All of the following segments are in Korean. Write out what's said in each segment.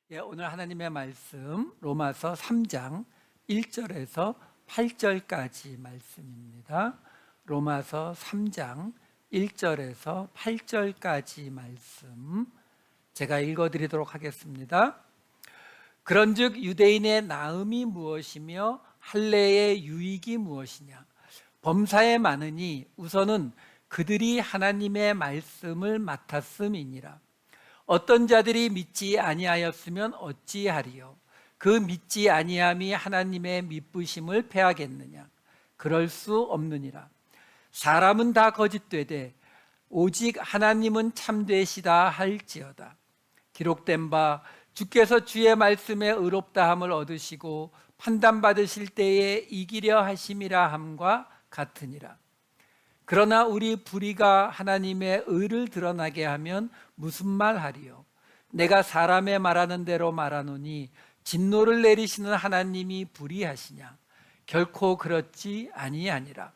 오늘 하나님의 말씀 로마서 3장 1절에서 8절까지 말씀입니다. 로마서 3장 1절에서 8절까지 말씀 제가 읽어드리도록 하겠습니다. 그런즉 유대인의 나음이 무엇이며 할례의 유익이 무엇이냐? 범사에 많으니 우선은 그들이 하나님의 말씀을 맡았음이니라. 어떤 자들이 믿지 아니하였으면 어찌하리요? 그 믿지 아니함이 하나님의 미쁘심을 패하겠느냐? 그럴 수 없느니라. 사람은 다 거짓되되 오직 하나님은 참되시다 할지어다. 기록된 바 주께서 주의 말씀에 의롭다함을 얻으시고 판단받으실 때에 이기려 하심이라 함과 같으니라. 그러나 우리 불의가 하나님의 의를 드러나게 하면 무슨 말 하리요? 내가 사람의 말하는 대로 말하노니 진노를 내리시는 하나님이 불의하시냐? 결코 그렇지 아니하니라.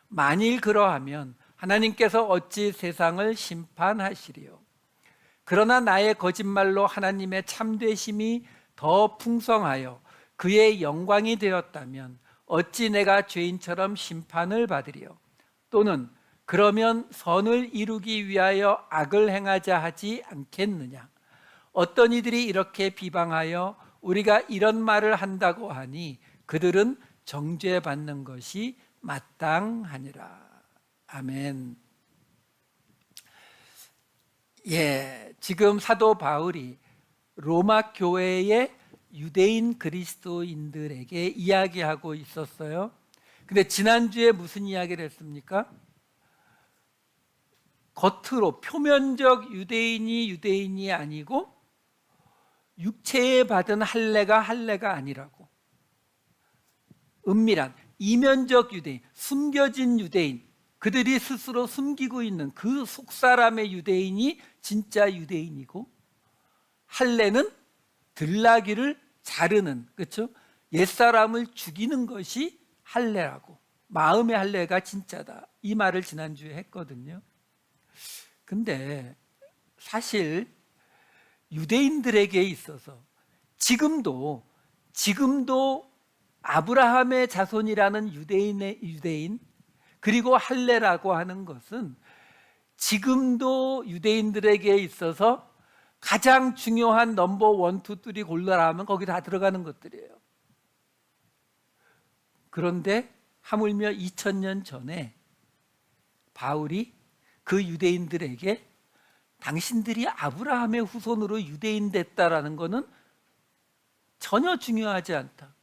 만일 그러하면 하나님께서 어찌 세상을 심판하시리요? 그러나 나의 거짓말로 하나님의 참되심이 더 풍성하여 그의 영광이 되었다면 어찌 내가 죄인처럼 심판을 받으리요? 또는 그러면 선을 이루기 위하여 악을 행하자 하지 않겠느냐? 어떤 이들이 이렇게 비방하여 우리가 이런 말을 한다고 하니 그들은 정죄받는 것이 마땅하니라. 아멘. 지금 사도 바울이 로마 교회의 유대인 그리스도인들에게 이야기하고 있었어요. 근데 지난주에 무슨 이야기를 했습니까? 겉으로 표면적 유대인이 아니고 육체에 받은 할례가 아니라고. 은밀한 이면적 유대인, 숨겨진 유대인, 그들이 스스로 숨기고 있는 그 속사람의 유대인이 진짜 유대인이고, 할례는 들나귀를 자르는, 그렇죠? 옛사람을 죽이는 것이 할례라고. 마음의 할례가 진짜다, 이 말을 지난주에 했거든요. 근데 사실 유대인들에게 있어서 지금도 아브라함의 자손이라는 유대인 그리고 할례라고 하는 것은 지금도 유대인들에게 있어서 가장 중요한 넘버 1, 2, 3 골라라 하면 거기 다 들어가는 것들이에요. 그런데 하물며 2000년 전에 바울이 그 유대인들에게 당신들이 아브라함의 후손으로 유대인 됐다라는 것은 전혀 중요하지 않다.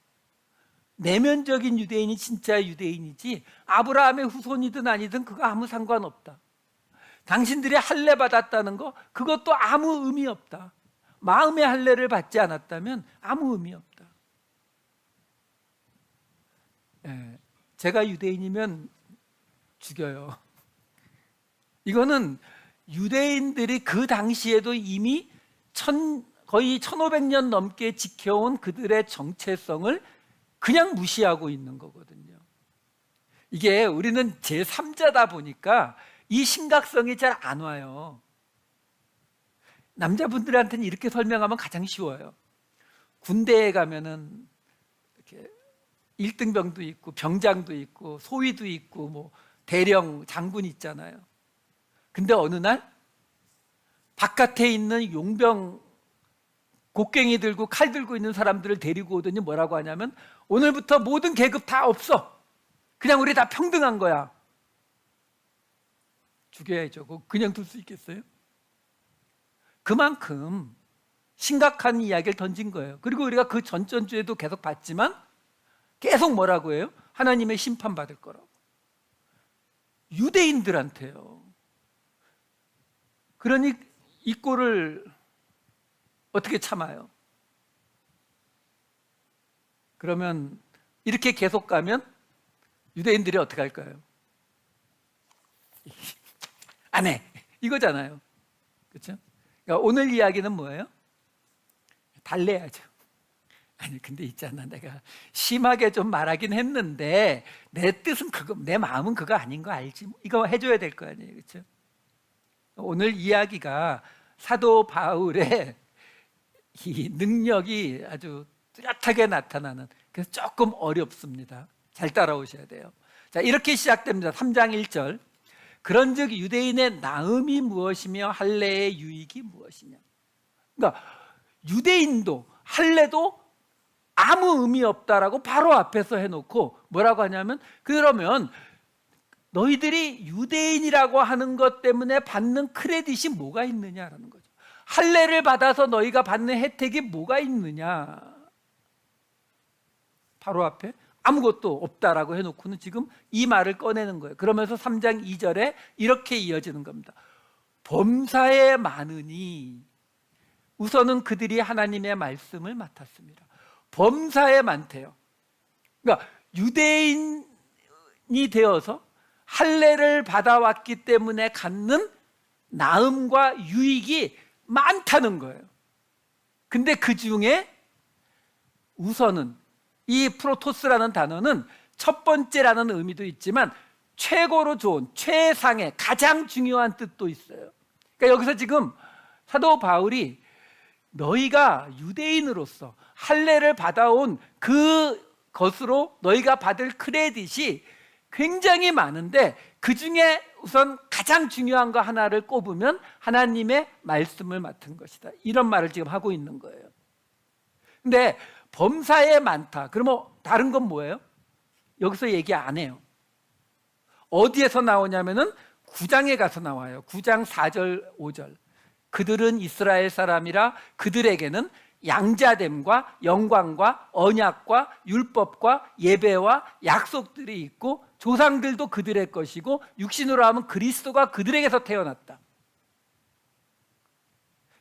내면적인 유대인이 진짜 유대인이지 아브라함의 후손이든 아니든 그거 아무 상관없다. 당신들이 할례 받았다는 거 그것도 아무 의미 없다. 마음의 할례를 받지 않았다면 아무 의미 없다. 제가 유대인이면 죽여요. 이거는 유대인들이 그 당시에도 이미 거의 1500년 넘게 지켜온 그들의 정체성을 그냥 무시하고 있는 거거든요. 이게 우리는 제3자다 보니까 이 심각성이 잘 안 와요. 남자분들한테는 이렇게 설명하면 가장 쉬워요. 군대에 가면은 이렇게 1등병도 있고 병장도 있고 소위도 있고 뭐 대령 장군 있잖아요. 근데 어느 날 바깥에 있는 용병 곡괭이 들고 칼 들고 있는 사람들을 데리고 오더니 뭐라고 하냐면 오늘부터 모든 계급 다 없어. 그냥 우리 다 평등한 거야. 죽여야죠. 그냥 둘 수 있겠어요? 그만큼 심각한 이야기를 던진 거예요. 그리고 우리가 그 전주에도 계속 봤지만 계속 뭐라고 해요? 하나님의 심판받을 거라고. 유대인들한테요. 그러니 이 꼴을 어떻게 참아요? 그러면 이렇게 계속 가면 유대인들이 어떻게 할까요? 안 해. 이거잖아요. 그렇죠? 그러니까 오늘 이야기는 뭐예요? 달래야죠. 아니 근데 있잖아, 내가 심하게 좀 말하긴 했는데 내 뜻은 그거, 내 마음은 그거 아닌 거 알지? 이거 해줘야 될 거 아니에요, 그렇죠? 오늘 이야기가 사도 바울의 이 능력이 아주 뚜렷하게 나타나는, 그래서 조금 어렵습니다. 잘 따라오셔야 돼요. 자, 이렇게 시작됩니다. 3장 1절. 그런즉 유대인의 나음이 무엇이며 할례의 유익이 무엇이냐. 그러니까 유대인도 할례도 아무 의미 없다라고 바로 앞에서 해놓고 뭐라고 하냐면, 그러면 너희들이 유대인이라고 하는 것 때문에 받는 크레딧이 뭐가 있느냐라는 거죠. 할례를 받아서 너희가 받는 혜택이 뭐가 있느냐. 바로 앞에 아무것도 없다라고 해놓고는 지금 이 말을 꺼내는 거예요. 그러면서 3장 2절에 이렇게 이어지는 겁니다. 범사에 많으니, 우선은 그들이 하나님의 말씀을 맡았습니다. 범사에 많대요. 그러니까 유대인이 되어서 할례를 받아왔기 때문에 갖는 나음과 유익이 많다는 거예요. 근데 그 중에 우선은, 이 프로토스라는 단어는 첫 번째라는 의미도 있지만 최고로 좋은, 최상의, 가장 중요한 뜻도 있어요. 그러니까 여기서 지금 사도 바울이 너희가 유대인으로서 할례를 받아온 그것으로 너희가 받을 크레딧이 굉장히 많은데, 그 중에 우선 가장 중요한 거 하나를 꼽으면 하나님의 말씀을 맡은 것이다, 이런 말을 지금 하고 있는 거예요. 근데 범사에 많다, 그러면 다른 건 뭐예요? 여기서 얘기 안 해요. 어디에서 나오냐면은 9장에 가서 나와요. 9장 4절 5절. 그들은 이스라엘 사람이라 그들에게는 양자됨과 영광과 언약과 율법과 예배와 약속들이 있고 조상들도 그들의 것이고 육신으로 하면 그리스도가 그들에게서 태어났다.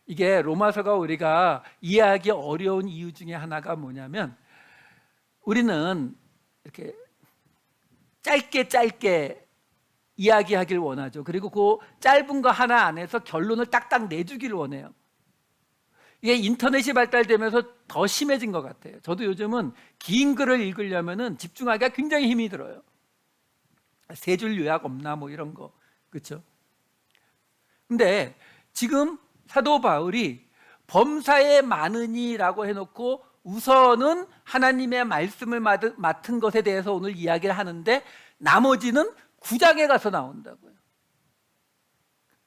이게 로마서가 우리가 이해하기 어려운 이유 중에 하나가 뭐냐면, 우리는 이렇게 짧게 이야기하길 원하죠. 그리고 그 짧은 거 하나 안에서 결론을 딱딱 내주길 원해요. 이게 인터넷이 발달되면서 더 심해진 것 같아요. 저도 요즘은 긴 글을 읽으려면 집중하기가 굉장히 힘이 들어요. 세 줄 요약 없나 뭐 이런 거, 그렇죠? 근데 지금 사도 바울이 범사에 많으니라고 해놓고 우선은 하나님의 말씀을 맡은 것에 대해서 오늘 이야기를 하는데, 나머지는 9장에 가서 나온다고요.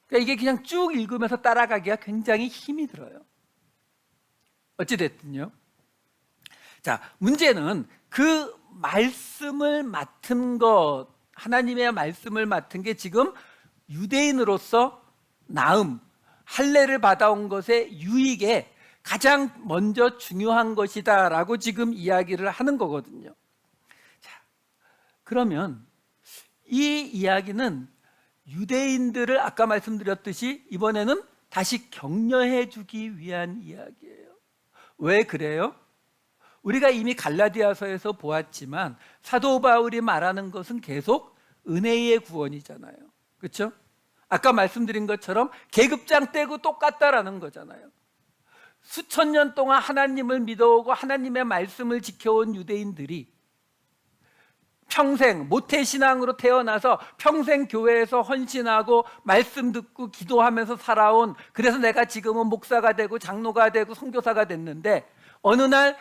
그러니까 이게 그냥 쭉 읽으면서 따라가기가 굉장히 힘이 들어요. 어찌됐든요. 자, 문제는 그 말씀을 맡은 것, 하나님의 말씀을 맡은 게 지금 유대인으로서 나음, 할례를 받아온 것의 유익에 가장 먼저 중요한 것이다 라고 지금 이야기를 하는 거거든요. 자, 그러면 이 이야기는 유대인들을 아까 말씀드렸듯이 이번에는 다시 격려해 주기 위한 이야기예요. 왜 그래요? 우리가 이미 갈라디아서에서 보았지만 사도 바울이 말하는 것은 계속 은혜의 구원이잖아요. 그렇죠? 아까 말씀드린 것처럼 계급장 떼고 똑같다라는 거잖아요. 수천 년 동안 하나님을 믿어오고 하나님의 말씀을 지켜온 유대인들이 평생 모태신앙으로 태어나서 평생 교회에서 헌신하고 말씀 듣고 기도하면서 살아온, 그래서 내가 지금은 목사가 되고 장로가 되고 선교사가 됐는데, 어느 날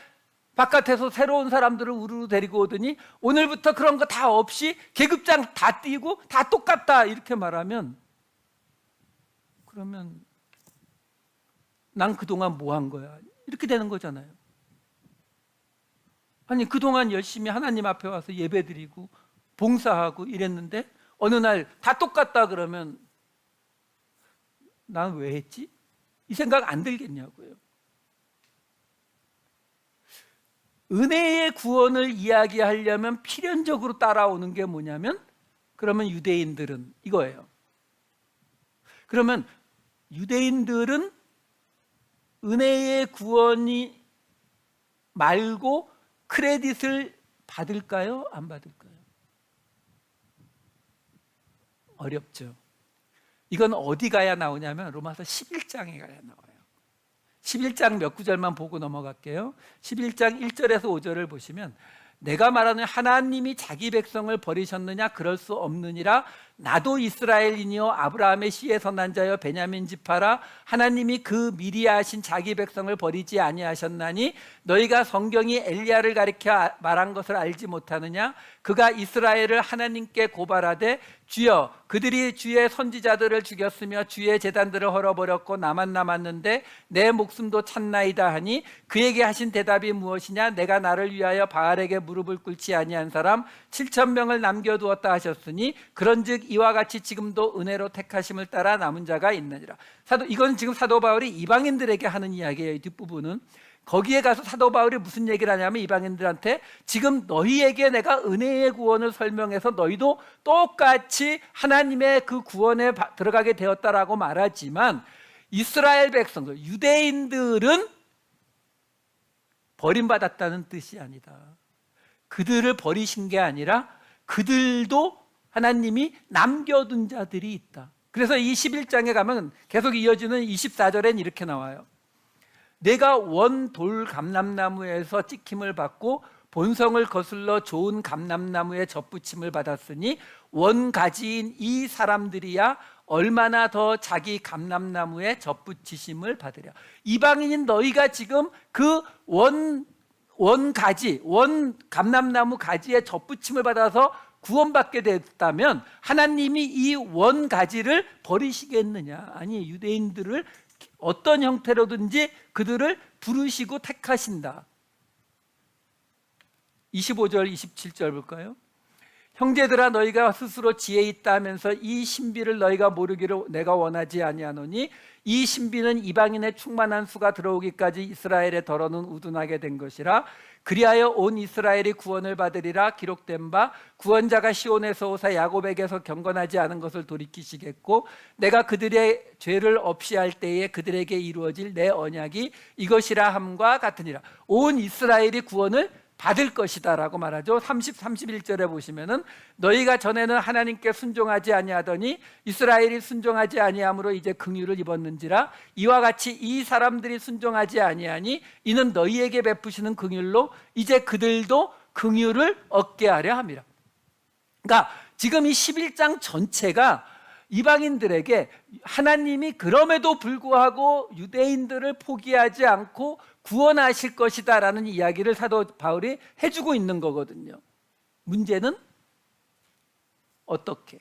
바깥에서 새로운 사람들을 우르르 데리고 오더니 오늘부터 그런 거 다 없이 계급장 다 띄고 다 똑같다 이렇게 말하면, 그러면 난 그동안 뭐 한 거야? 이렇게 되는 거잖아요. 아니, 그동안 열심히 하나님 앞에 와서 예배드리고 봉사하고 이랬는데 어느 날 다 똑같다 그러면 난 왜 했지? 이 생각 안 들겠냐고요. 은혜의 구원을 이야기하려면 필연적으로 따라오는 게 뭐냐면, 그러면 유대인들은 이거예요. 그러면 유대인들은 은혜의 구원이 말고 크레딧을 받을까요? 안 받을까요? 어렵죠. 이건 어디 가야 나오냐면 로마서 11장에 가야 나와요. 11장 몇 구절만 보고 넘어갈게요. 11장 1절에서 5절을 보시면, 내가 말하는 하나님이 자기 백성을 버리셨느냐? 그럴 수 없느니라. 나도 이스라엘이니요 아브라함의 씨에서 난 자여 베냐민 지파라 하나님이 그 미리 하신 자기 백성을 버리지 아니하셨나니 너희가 성경이 엘리야를 가리켜 말한 것을 알지 못하느냐 그가 이스라엘을 하나님께 고발하되 주여 그들이 주의 선지자들을 죽였으며 주의 제단들을 헐어버렸고 나만 남았는데 내 목숨도 찾나이다 하니 그에게 하신 대답이 무엇이냐 내가 나를 위하여 바알에게 무릎을 꿇지 아니한 사람 7,000명을 남겨두었다 하셨으니 그런즉 이와 같이 지금도 은혜로 택하심을 따라 남은 자가 있느니라. 이건 지금 사도 바울이 이방인들에게 하는 이야기예요. 이 뒷부분은 거기에 가서 사도 바울이 무슨 얘기를 하냐면 이방인들한테 지금 너희에게 내가 은혜의 구원을 설명해서 너희도 똑같이 하나님의 그 구원에 들어가게 되었다라고 말하지만 이스라엘 백성들 유대인들은 버림받았다는 뜻이 아니다. 그들을 버리신 게 아니라 그들도 하나님이 남겨둔 자들이 있다. 그래서 이 11장에 가면 계속 이어지는 24절엔 이렇게 나와요. 내가 원 돌 감람나무에서 찍힘을 받고 본성을 거슬러 좋은 감람나무에 접붙임을 받았으니 원가지인 이 사람들이야 얼마나 더 자기 감람나무에 접붙이심을 받으랴. 이방인인 너희가 지금 그 원가지, 원 감람나무 가지에 접붙임을 받아서 구원받게 됐다면 하나님이 이 원가지를 버리시겠느냐? 아니, 유대인들을 어떤 형태로든지 그들을 부르시고 택하신다. 25절 27절 볼까요? 형제들아 너희가 스스로 지혜 있다 하면서 이 신비를 너희가 모르기를 내가 원하지 아니하노니 이 신비는 이방인의 충만한 수가 들어오기까지 이스라엘의 더러는 우둔하게 된 것이라. 그리하여 온 이스라엘이 구원을 받으리라. 기록된 바 구원자가 시온에서 오사 야곱에게서 경건하지 않은 것을 돌이키시겠고 내가 그들의 죄를 없이 할 때에 그들에게 이루어질 내 언약이 이것이라 함과 같으니라. 온 이스라엘이 구원을 받을 것이다 라고 말하죠. 31절에 보시면은 너희가 전에는 하나님께 순종하지 아니하더니 이스라엘이 순종하지 아니함으로 이제 긍휼을 입었는지라. 이와 같이 이 사람들이 순종하지 아니하니 이는 너희에게 베푸시는 긍휼로 이제 그들도 긍휼을 얻게 하려 함이라. 그러니까 지금 이 11장 전체가 이방인들에게 하나님이 그럼에도 불구하고 유대인들을 포기하지 않고 구원하실 것이다 라는 이야기를 사도 바울이 해주고 있는 거거든요. 문제는 어떻게?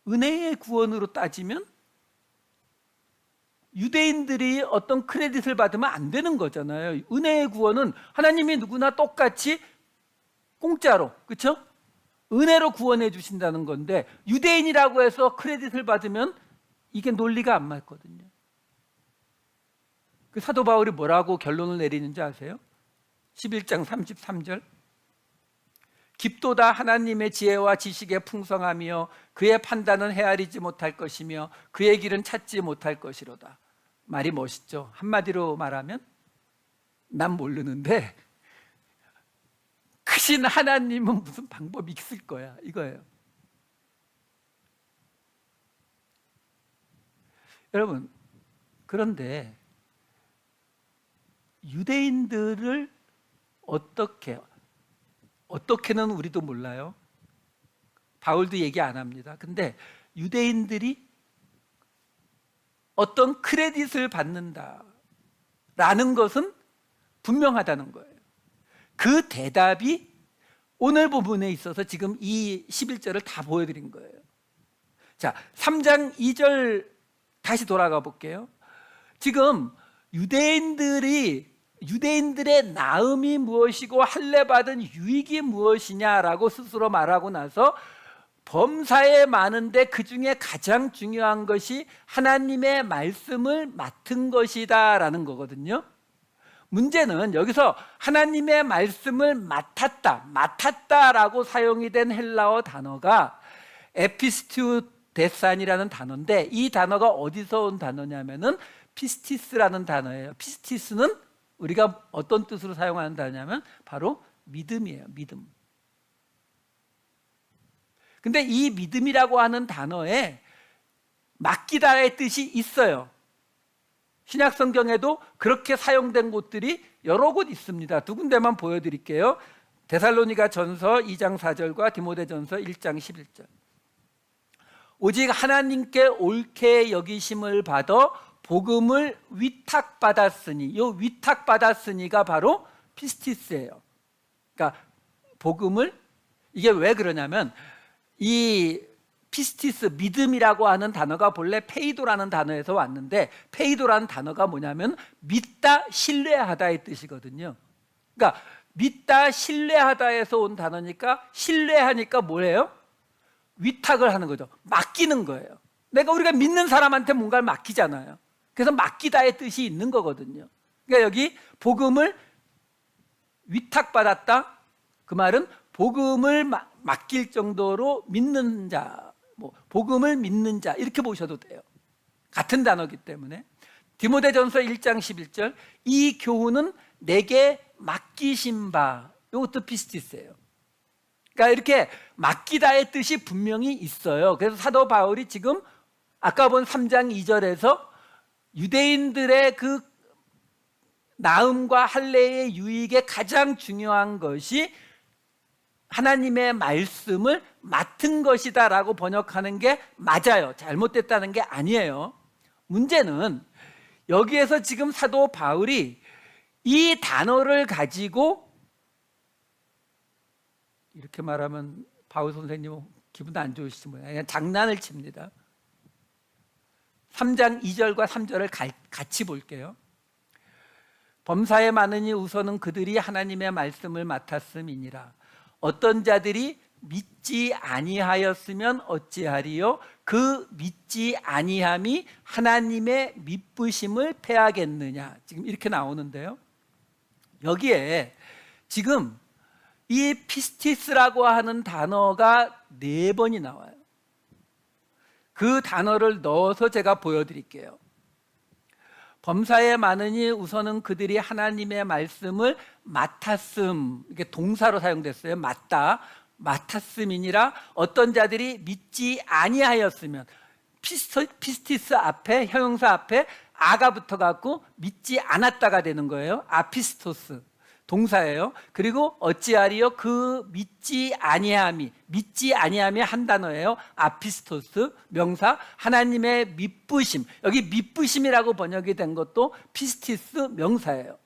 은혜의 구원으로 따지면 유대인들이 어떤 크레딧을 받으면 안 되는 거잖아요. 은혜의 구원은 하나님이 누구나 똑같이 공짜로, 그렇죠? 은혜로 구원해 주신다는 건데 유대인이라고 해서 크레딧을 받으면 이게 논리가 안 맞거든요. 그 사도 바울이 뭐라고 결론을 내리는지 아세요? 11장 33절 깊도다 하나님의 지혜와 지식의 풍성함이요 그의 판단은 헤아리지 못할 것이며 그의 길은 찾지 못할 것이로다. 말이 멋있죠. 한마디로 말하면 난 모르는데 크신 하나님은 무슨 방법이 있을 거야 이거예요. 여러분, 그런데 유대인들을 어떻게는 우리도 몰라요. 바울도 얘기 안 합니다. 근데 유대인들이 어떤 크레딧을 받는다라는 것은 분명하다는 거예요. 그 대답이 오늘 부분에 있어서 지금 이 11절을 다 보여드린 거예요. 자, 3장 2절 다시 돌아가 볼게요. 지금 유대인들의 나음이 무엇이고 할례받은 유익이 무엇이냐라고 스스로 말하고 나서 범사에 많은데 그 중에 가장 중요한 것이 하나님의 말씀을 맡은 것이다 라는 거거든요. 문제는 여기서 하나님의 말씀을 맡았다라고 사용이 된 헬라어 단어가 에피스튜데산이라는 단어인데 이 단어가 어디서 온 단어냐면은 피스티스라는 단어예요. 피스티스는 우리가 어떤 뜻으로 사용하는 단어냐면 바로 믿음이에요. 믿음. 근데 이 믿음이라고 하는 단어에 맡기다의 뜻이 있어요. 신약 성경에도 그렇게 사용된 곳들이 여러 곳 있습니다. 두 군데만 보여드릴게요. 데살로니가 전서 2장 4절과 디모데 전서 1장 11절. 오직 하나님께 옳게 여기심을 받아 복음을 위탁받았으니, 이 위탁받았으니가 바로 피스티스예요. 그러니까 복음을, 이게 왜 그러냐면 이 피스티스, 믿음이라고 하는 단어가 본래 페이도라는 단어에서 왔는데, 페이도라는 단어가 뭐냐면 믿다, 신뢰하다의 뜻이거든요. 그러니까 믿다, 신뢰하다에서 온 단어니까, 신뢰하니까 뭐예요? 위탁을 하는 거죠. 맡기는 거예요. 우리가 믿는 사람한테 뭔가를 맡기잖아요. 그래서 맡기다의 뜻이 있는 거거든요. 그러니까 여기 복음을 위탁받았다, 그 말은 복음을 맡길 정도로 믿는 자, 복음을 믿는 자, 이렇게 보셔도 돼요. 같은 단어이기 때문에. 디모데전서 1장 11절, 이 교훈은 내게 맡기신 바, 이것도 피스티스예요. 그러니까 이렇게 맡기다의 뜻이 분명히 있어요. 그래서 사도 바울이 지금 아까 본 3장 2절에서 유대인들의 그 나음과 할례의 유익에 가장 중요한 것이 하나님의 말씀을 맡은 것이다 라고 번역하는 게 맞아요. 잘못됐다는 게 아니에요. 문제는 여기에서 지금 사도 바울이 이 단어를 가지고, 이렇게 말하면 바울 선생님은 기분 안 좋으시지 뭐예요. 그냥 장난을 칩니다. 3장 2절과 3절을 같이 볼게요. 범사에 많으니 우선은 그들이 하나님의 말씀을 맡았음이니라. 어떤 자들이 믿지 아니하였으면 어찌하리요? 그 믿지 아니함이 하나님의 믿으심을 패하겠느냐. 지금 이렇게 나오는데요. 여기에 지금 이 피스티스라고 하는 단어가 4번이 나와요. 그 단어를 넣어서 제가 보여드릴게요. 범사에 많으니 우선은 그들이 하나님의 말씀을 맡았음, 이게 동사로 사용됐어요. 맡았음이니라. 어떤 자들이 믿지 아니하였으면, 피스티스 앞에, 형용사 앞에 아가 붙어갖고 믿지 않았다가 되는 거예요. 아피스토스 동사예요. 그리고 어찌하리요? 그 믿지 아니함이 한 단어예요. 아피스토스 명사, 하나님의 믿으심. 여기 믿으심이라고 번역이 된 것도 피스티스 명사예요.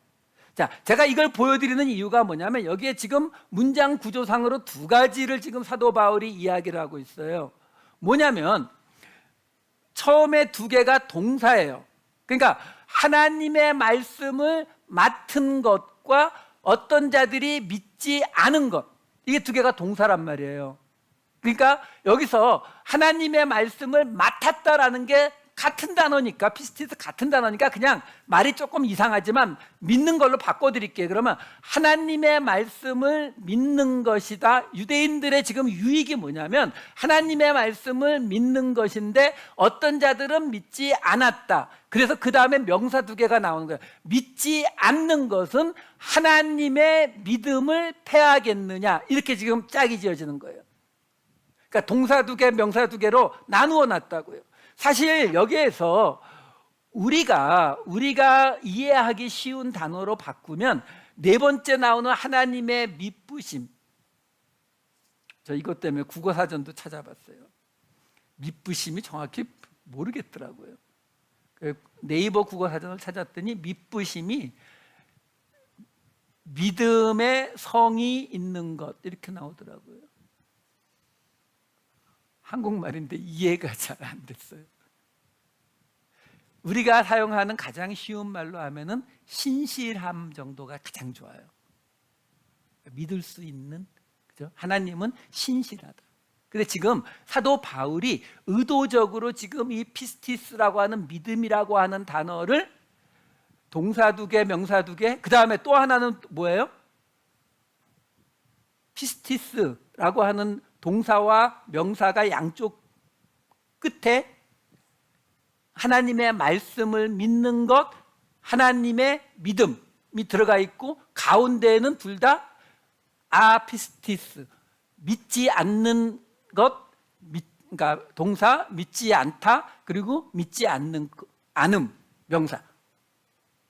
자, 제가 이걸 보여드리는 이유가 뭐냐면 여기에 지금 문장 구조상으로 2가지를 지금 사도 바울이 이야기를 하고 있어요. 뭐냐면 처음에 2개가 동사예요. 그러니까 하나님의 말씀을 맡은 것과 어떤 자들이 믿지 않은 것, 이게 2개가 동사란 말이에요. 그러니까 여기서 하나님의 말씀을 맡았다라는 게 같은 단어니까, 피스티스 같은 단어니까 그냥 말이 조금 이상하지만 믿는 걸로 바꿔드릴게요. 그러면 하나님의 말씀을 믿는 것이다. 유대인들의 지금 유익이 뭐냐면 하나님의 말씀을 믿는 것인데 어떤 자들은 믿지 않았다. 그래서 그 다음에 명사 2개가 나오는 거예요. 믿지 않는 것은 하나님의 믿음을 패하겠느냐, 이렇게 지금 짝이 지어지는 거예요. 그러니까 동사 2개, 명사 2개로 나누어 놨다고요. 사실 여기에서 우리가 이해하기 쉬운 단어로 바꾸면 4번째 나오는 하나님의 믿으심, 저 이것 때문에 국어사전도 찾아봤어요. 믿으심이 정확히 모르겠더라고요. 네이버 국어사전을 찾았더니 믿으심이 믿음의 성이 있는 것, 이렇게 나오더라고요. 한국말인데 이해가 잘 안 됐어요. 우리가 사용하는 가장 쉬운 말로 하면은 신실함 정도가 가장 좋아요. 믿을 수 있는, 그죠? 하나님은 신실하다. 근데 지금 사도 바울이 의도적으로 지금 이 피스티스라고 하는 믿음이라고 하는 단어를 동사 2개, 명사 2개, 그 다음에 또 하나는 뭐예요? 피스티스라고 하는 동사와 명사가 양쪽 끝에 하나님의 말씀을 믿는 것, 하나님의 믿음이 들어가 있고 가운데에는 둘 다 아피스티스, 믿지 않는 것, 그러니까 동사 믿지 않다, 그리고 믿지 않는 않음 명사,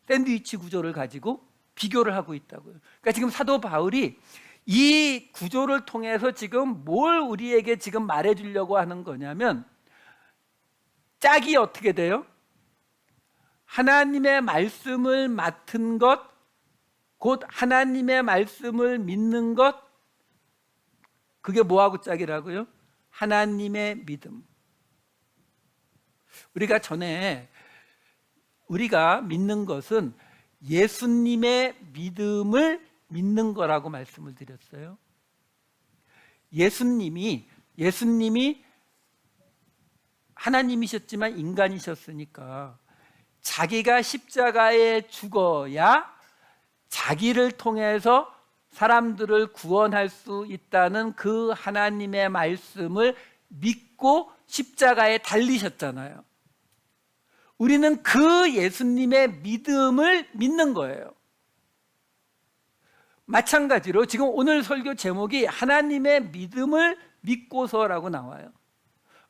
샌드위치 구조를 가지고 비교를 하고 있다고요. 그러니까 지금 사도 바울이 이 구조를 통해서 지금 뭘 우리에게 지금 말해주려고 하는 거냐면 짝이 어떻게 돼요? 하나님의 말씀을 맡은 것, 곧 하나님의 말씀을 믿는 것, 그게 뭐하고 짝이라고요? 하나님의 믿음. 우리가 전에 우리가 믿는 것은 예수님의 믿음을 믿는 거라고 말씀을 드렸어요. 예수님이 하나님이셨지만 인간이셨으니까 자기가 십자가에 죽어야 자기를 통해서 사람들을 구원할 수 있다는 그 하나님의 말씀을 믿고 십자가에 달리셨잖아요. 우리는 그 예수님의 믿음을 믿는 거예요. 마찬가지로 지금 오늘 설교 제목이 하나님의 믿음을 믿고서라고 나와요.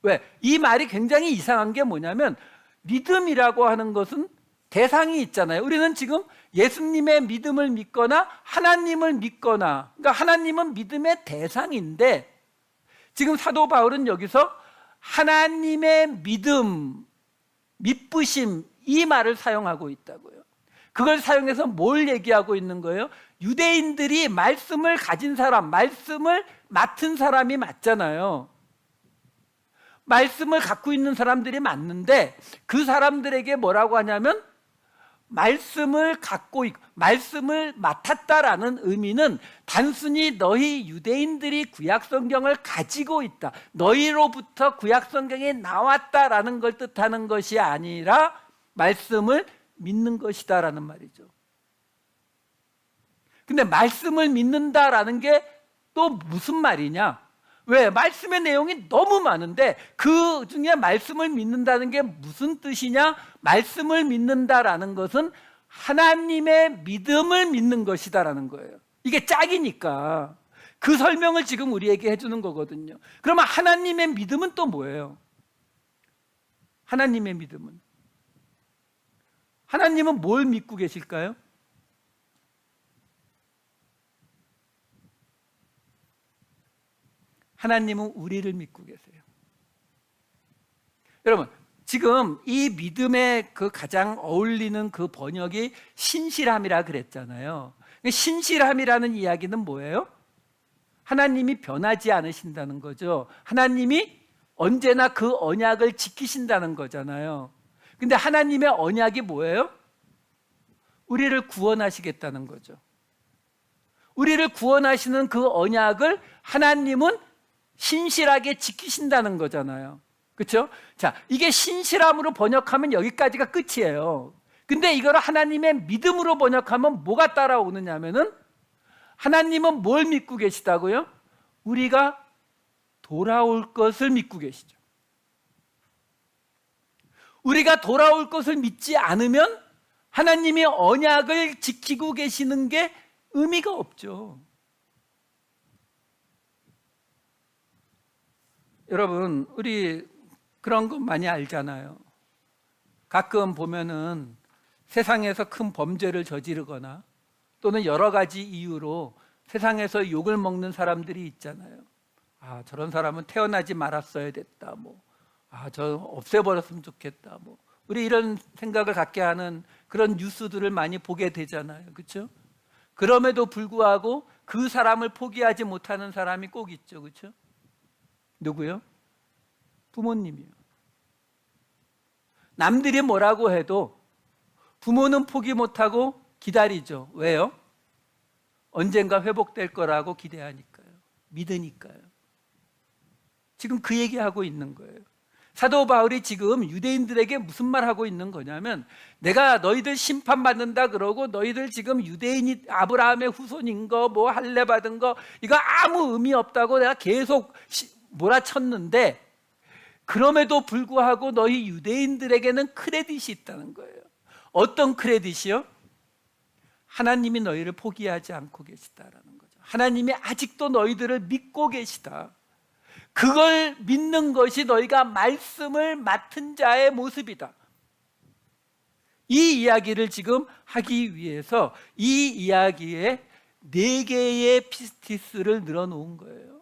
왜? 이 말이 굉장히 이상한 게 뭐냐면 믿음이라고 하는 것은 대상이 있잖아요. 우리는 지금 예수님의 믿음을 믿거나 하나님을 믿거나, 그러니까 하나님은 믿음의 대상인데 지금 사도 바울은 여기서 하나님의 믿음, 믿부심, 이 말을 사용하고 있다고요. 그걸 사용해서 뭘 얘기하고 있는 거예요? 유대인들이 말씀을 가진 사람, 말씀을 맡은 사람이 맞잖아요. 말씀을 갖고 있는 사람들이 맞는데 그 사람들에게 뭐라고 하냐면 말씀을 갖고 있고 말씀을 맡았다라는 의미는 단순히 너희 유대인들이 구약성경을 가지고 있다, 너희로부터 구약성경이 나왔다라는 걸 뜻하는 것이 아니라 말씀을 믿는 것이다라는 말이죠. 근데 말씀을 믿는다라는 게 또 무슨 말이냐? 왜? 말씀의 내용이 너무 많은데 그 중에 말씀을 믿는다는 게 무슨 뜻이냐? 말씀을 믿는다라는 것은 하나님의 믿음을 믿는 것이다라는 거예요. 이게 짝이니까 그 설명을 지금 우리에게 해주는 거거든요. 그러면 하나님의 믿음은 또 뭐예요? 하나님의 믿음은, 하나님은 뭘 믿고 계실까요? 하나님은 우리를 믿고 계세요. 여러분, 지금 이 믿음에 그 가장 어울리는 그 번역이 신실함이라 그랬잖아요. 신실함이라는 이야기는 뭐예요? 하나님이 변하지 않으신다는 거죠. 하나님이 언제나 그 언약을 지키신다는 거잖아요. 근데 하나님의 언약이 뭐예요? 우리를 구원하시겠다는 거죠. 우리를 구원하시는 그 언약을 하나님은 신실하게 지키신다는 거잖아요. 그렇죠? 자, 이게 신실함으로 번역하면 여기까지가 끝이에요. 근데 이걸 하나님의 믿음으로 번역하면 뭐가 따라오느냐면은 하나님은 뭘 믿고 계시다고요? 우리가 돌아올 것을 믿고 계시죠. 우리가 돌아올 것을 믿지 않으면 하나님이 언약을 지키고 계시는 게 의미가 없죠. 여러분, 우리 그런 거 많이 알잖아요. 가끔 보면은 세상에서 큰 범죄를 저지르거나 또는 여러 가지 이유로 세상에서 욕을 먹는 사람들이 있잖아요. 아, 저런 사람은 태어나지 말았어야 됐다. 저 없애버렸으면 좋겠다. 우리 이런 생각을 갖게 하는 그런 뉴스들을 많이 보게 되잖아요. 그렇죠? 그럼에도 불구하고 그 사람을 포기하지 못하는 사람이 꼭 있죠. 그렇죠? 누구요? 부모님이요. 남들이 뭐라고 해도 부모는 포기 못하고 기다리죠. 왜요? 언젠가 회복될 거라고 기대하니까요. 믿으니까요. 지금 그 얘기하고 있는 거예요. 사도 바울이 지금 유대인들에게 무슨 말 하고 있는 거냐면 내가 너희들 심판받는다 그러고 너희들 지금 유대인이 아브라함의 후손인 거 할례 받은 거 이거 아무 의미 없다고 내가 계속 몰아쳤는데 그럼에도 불구하고 너희 유대인들에게는 크레딧이 있다는 거예요. 어떤 크레딧이요? 하나님이 너희를 포기하지 않고 계시다라는 거죠. 하나님이 아직도 너희들을 믿고 계시다. 그걸 믿는 것이 너희가 말씀을 맡은 자의 모습이다. 이 이야기를 지금 하기 위해서 이 이야기에 4개의 피스티스를 늘어놓은 거예요.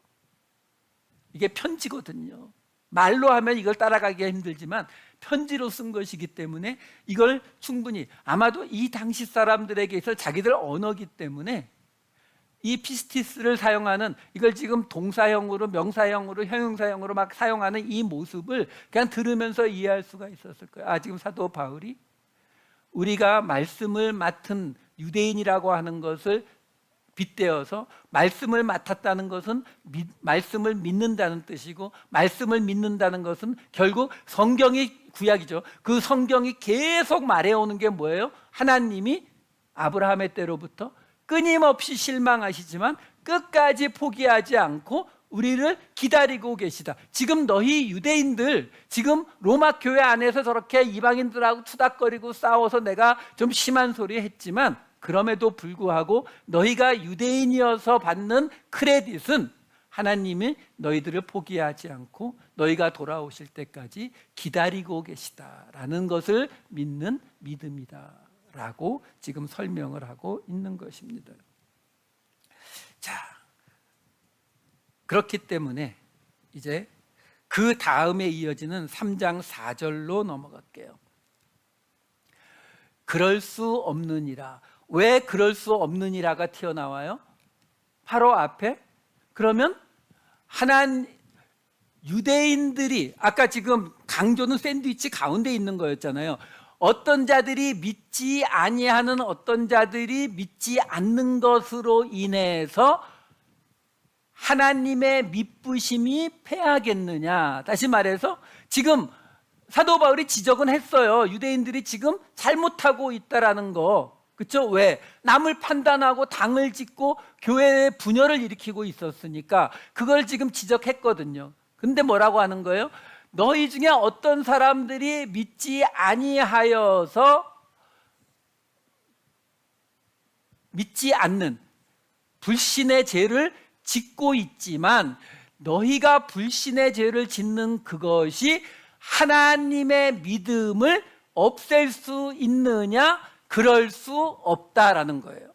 이게 편지거든요. 말로 하면 이걸 따라가기가 힘들지만 편지로 쓴 것이기 때문에 이걸 충분히, 아마도 이 당시 사람들에게서 자기들 언어기 때문에 이 피스티스를 사용하는, 이걸 지금 동사형으로 명사형으로 형용사형으로 막 사용하는 이 모습을 그냥 들으면서 이해할 수가 있었을 거예요. 아, 지금 사도 바울이 우리가 말씀을 맡은 유대인이라고 하는 것을 빗대어서, 말씀을 맡았다는 것은 말씀을 믿는다는 뜻이고, 말씀을 믿는다는 것은 결국 성경이, 구약이죠, 그 성경이 계속 말해오는 게 뭐예요? 하나님이 아브라함의 때로부터 끊임없이 실망하시지만 끝까지 포기하지 않고 우리를 기다리고 계시다. 지금 너희 유대인들, 지금 로마 교회 안에서 저렇게 이방인들하고 투닥거리고 싸워서 내가 좀 심한 소리 했지만, 그럼에도 불구하고 너희가 유대인이어서 받는 크레딧은 하나님이 너희들을 포기하지 않고 너희가 돌아오실 때까지 기다리고 계시다라는 것을 믿는 믿음이다 라고 지금 설명을 하고 있는 것입니다. 자, 그렇기 때문에 이제 그 다음에 이어지는 3장 4절로 넘어갈게요. 그럴 수 없느니라. 왜 그럴 수 없느니라가 튀어나와요? 바로 앞에, 그러면 유대인들이, 아까 지금 강조는 샌드위치 가운데 있는 거였잖아요. 어떤 자들이 믿지 아니하는 어떤 자들이 믿지 않는 것으로 인해서 하나님의 미쁘심이 패하겠느냐. 다시 말해서 지금 사도 바울이 지적은 했어요. 유대인들이 지금 잘못하고 있다라는 거. 그렇죠? 왜? 남을 판단하고 당을 짓고 교회의 분열을 일으키고 있었으니까 그걸 지금 지적했거든요. 근데 뭐라고 하는 거예요? 너희 중에 어떤 사람들이 믿지 아니하여서, 믿지 않는 불신의 죄를 짓고 있지만, 너희가 불신의 죄를 짓는 그것이 하나님의 믿음을 없앨 수 있느냐? 그럴 수 없다라는 거예요.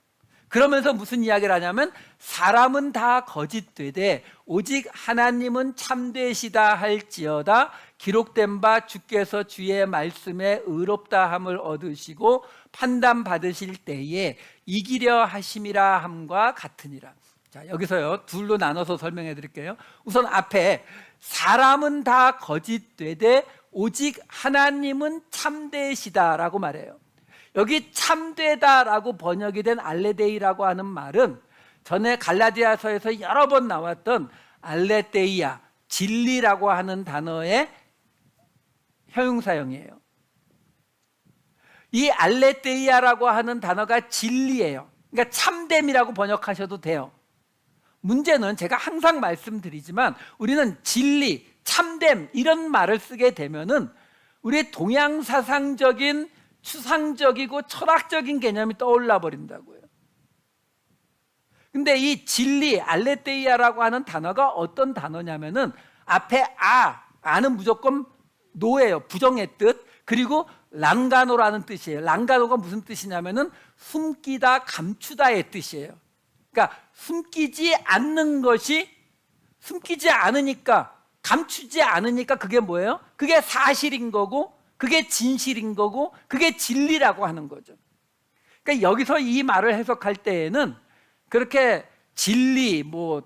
그러면서 무슨 이야기를 하냐면, 사람은 다 거짓되되 오직 하나님은 참되시다 할지어다. 기록된 바 주께서 주의 말씀에 의롭다함을 얻으시고 판단받으실 때에 이기려 하심이라 함과 같으니라. 자, 여기서요 둘로 나눠서 설명해 드릴게요. 우선 앞에 사람은 다 거짓되되 오직 하나님은 참되시다라고 말해요. 여기 참되다라고 번역이 된 알레데이라고 하는 말은 전에 갈라디아서에서 여러 번 나왔던 알레데이아, 진리라고 하는 단어의 형용사형이에요. 이 알레데이아라고 하는 단어가 진리예요. 그러니까 참됨이라고 번역하셔도 돼요. 문제는 제가 항상 말씀드리지만 우리는 진리, 참됨 이런 말을 쓰게 되면은 우리의 동양사상적인 추상적이고 철학적인 개념이 떠올라 버린다고요. 근데 이 진리, 알레데이아라고 하는 단어가 어떤 단어냐면은 앞에 아는 무조건 노예요. 부정의 뜻. 그리고 랑가노라는 뜻이에요. 랑가노가 무슨 뜻이냐면은 숨기다, 감추다의 뜻이에요. 그러니까 숨기지 않는 것이, 숨기지 않으니까, 감추지 않으니까 그게 뭐예요? 그게 사실인 거고, 그게 진실인 거고, 그게 진리라고 하는 거죠. 그러니까 여기서 이 말을 해석할 때에는 그렇게 진리,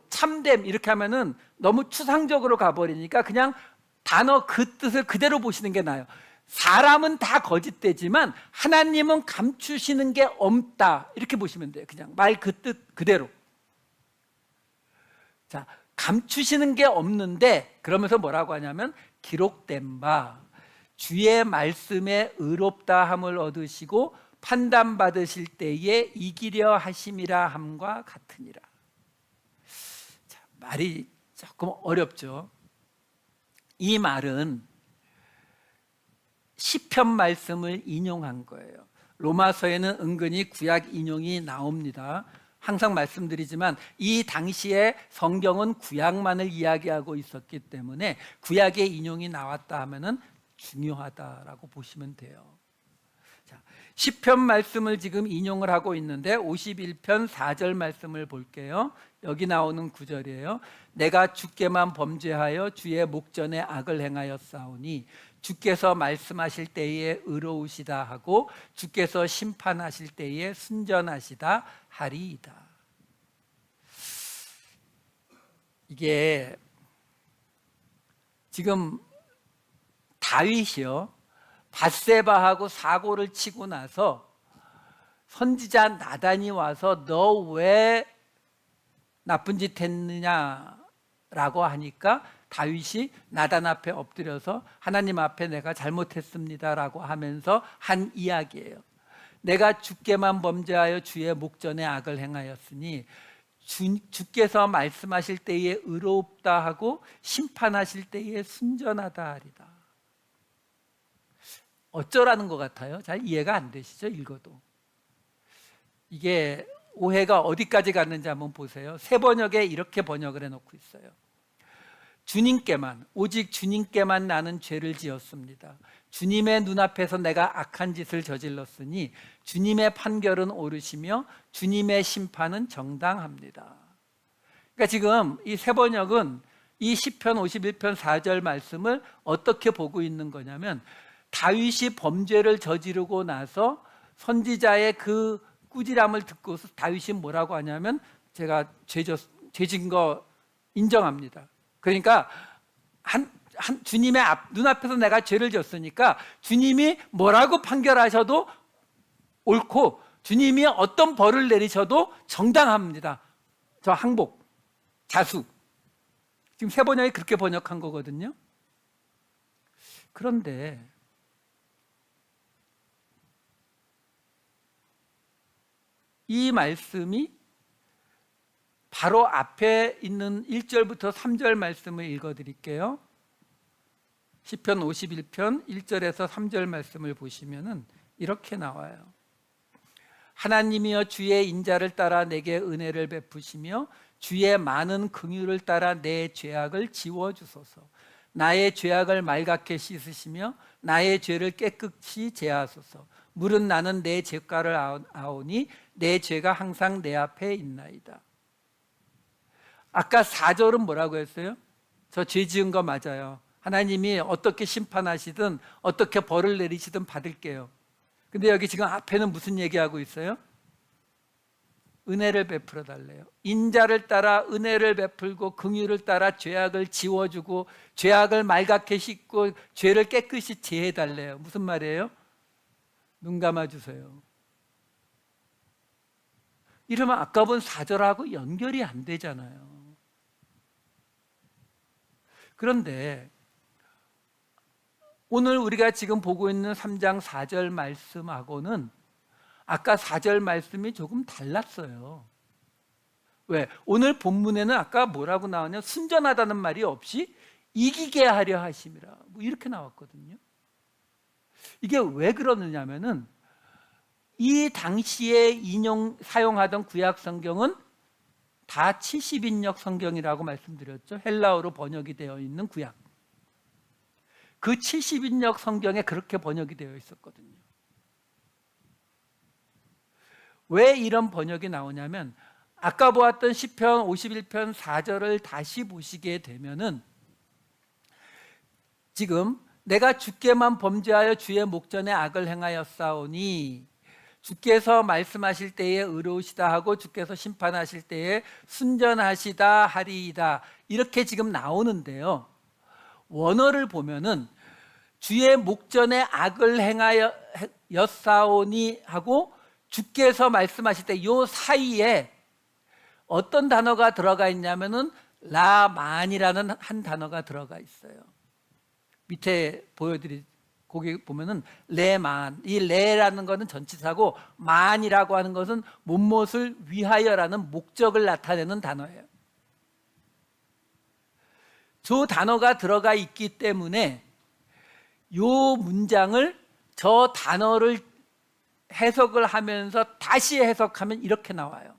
참됨 이렇게 하면은 너무 추상적으로 가버리니까 그냥 단어 그 뜻을 그대로 보시는 게 나아요. 사람은 다 거짓되지만 하나님은 감추시는 게 없다, 이렇게 보시면 돼요. 그냥 말 그 뜻 그대로. 자, 감추시는 게 없는데, 그러면서 뭐라고 하냐면 기록된 바 주의 말씀에 의롭다함을 얻으시고 판단받으실 때에 이기려 하심이라 함과 같으니라. 자, 말이 조금 어렵죠. 이 말은 시편 말씀을 인용한 거예요. 로마서에는 은근히 구약 인용이 나옵니다. 항상 말씀드리지만 이 당시에 성경은 구약만을 이야기하고 있었기 때문에 구약의 인용이 나왔다 하면은 중요하다라고 보시면 돼요. 자, 시편 말씀을 지금 인용을 하고 있는데 51편 4절 말씀을 볼게요. 여기 나오는 구절이에요. 내가 주께만 범죄하여 주의 목전에 악을 행하였사오니 주께서 말씀하실 때에 의로우시다 하고 주께서 심판하실 때에 순전하시다 하리이다. 이게 지금 다윗이요, 밧세바하고 사고를 치고 나서 선지자 나단이 와서 너 왜 나쁜 짓 했느냐라고 하니까 다윗이 나단 앞에 엎드려서 하나님 앞에 내가 잘못했습니다라고 하면서 한 이야기예요. 내가 주께만 범죄하여 주의 목전에 악을 행하였으니 주께서 말씀하실 때에 의롭다 하고 심판하실 때에 순전하다 하리다. 어쩌라는 것 같아요? 잘 이해가 안 되시죠? 읽어도. 이게 오해가 어디까지 갔는지 한번 보세요. 새 번역에 이렇게 번역을 해놓고 있어요. 주님께만, 오직 주님께만 나는 죄를 지었습니다. 주님의 눈앞에서 내가 악한 짓을 저질렀으니 주님의 판결은 옳으시며 주님의 심판은 정당합니다. 그러니까 지금 이 새 번역은 이 시편 51편 4절 말씀을 어떻게 보고 있는 거냐면, 다윗이 범죄를 저지르고 나서 선지자의 그 꾸지람을 듣고서 다윗이 뭐라고 하냐면, 제가 죄진 거 인정합니다. 그러니까 주님의 눈앞에서 내가 죄를 졌으니까 주님이 뭐라고 판결하셔도 옳고 주님이 어떤 벌을 내리셔도 정당합니다. 저 항복, 자수. 지금 새 번역이 그렇게 번역한 거거든요. 그런데 이 말씀이 바로 앞에 있는 1절부터 3절 말씀을 읽어드릴게요. 시편 51편 1절에서 3절 말씀을 보시면 이렇게 나와요. 하나님이여 주의 인자를 따라 내게 은혜를 베푸시며 주의 많은 긍휼을 따라 내 죄악을 지워주소서. 나의 죄악을 말갛게 씻으시며 나의 죄를 깨끗이 제하소서. 물은 나는 내 죄가를 아오니 내 죄가 항상 내 앞에 있나이다. 아까 4절은 뭐라고 했어요? 저 죄 지은 거 맞아요. 하나님이 어떻게 심판하시든 어떻게 벌을 내리시든 받을게요. 근데 여기 지금 앞에는 무슨 얘기하고 있어요? 은혜를 베풀어 달래요. 인자를 따라 은혜를 베풀고 긍휼을 따라 죄악을 지워주고 죄악을 말갛게 씻고 죄를 깨끗이 제해 달래요. 무슨 말이에요? 눈 감아주세요. 이러면 아까 본 4절하고 연결이 안 되잖아요. 그런데 오늘 우리가 지금 보고 있는 3장 4절 말씀하고는 아까 4절 말씀이 조금 달랐어요. 왜? 오늘 본문에는 아까 뭐라고 나오냐? 순전하다는 말이 없이 이기게 하려 하심이라, 뭐 이렇게 나왔거든요. 이게 왜 그러느냐면은 이 당시에 사용하던 구약 성경은 다 70인역 성경이라고 말씀드렸죠. 헬라어로 번역이 되어 있는 구약. 그 70인역 성경에 그렇게 번역이 되어 있었거든요. 왜 이런 번역이 나오냐면, 아까 보았던 시편 51편 4절을 다시 보시게 되면은 지금 내가 주께만 범죄하여 주의 목전에 악을 행하였사오니 주께서 말씀하실 때에 의로우시다 하고 주께서 심판하실 때에 순전하시다 하리이다, 이렇게 지금 나오는데요. 원어를 보면은 주의 목전에 악을 행하였사오니 하고 주께서 말씀하실 때 이 사이에 어떤 단어가 들어가 있냐면은 라만이라는 한 단어가 들어가 있어요. 밑에 거기 보면은 레만, 이 레라는 것은 전치사고 만이라고 하는 것은 무엇을 위하여라는 목적을 나타내는 단어예요. 저 단어가 들어가 있기 때문에 이 문장을 저 단어를 해석을 하면서 다시 해석하면 이렇게 나와요.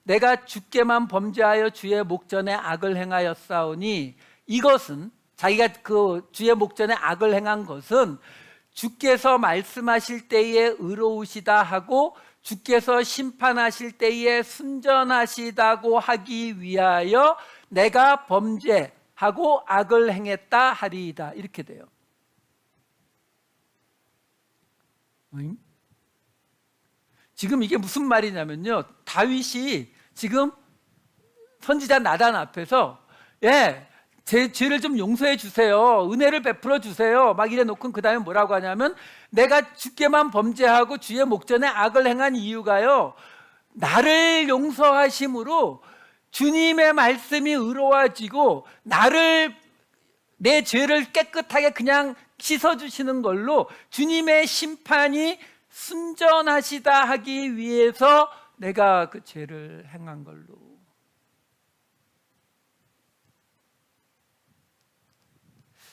내가 주께만 범죄하여 주의 목전에 악을 행하였사오니, 이것은 자기가 그 주의 목전에 악을 행한 것은 주께서 말씀하실 때에 의로우시다 하고 주께서 심판하실 때에 순전하시다고 하기 위하여 내가 범죄하고 악을 행했다 하리이다. 이렇게 돼요. 지금 이게 무슨 말이냐면요, 다윗이 지금 선지자 나단 앞에서 제 죄를 좀 용서해 주세요, 은혜를 베풀어 주세요 막 이래 놓고 그 다음에 뭐라고 하냐면, 내가 주께만 범죄하고 주의 목전에 악을 행한 이유가요, 나를 용서하심으로 주님의 말씀이 의로워지고 내 죄를 깨끗하게 그냥 씻어주시는 걸로 주님의 심판이 순전하시다 하기 위해서 내가 그 죄를 행한 걸로.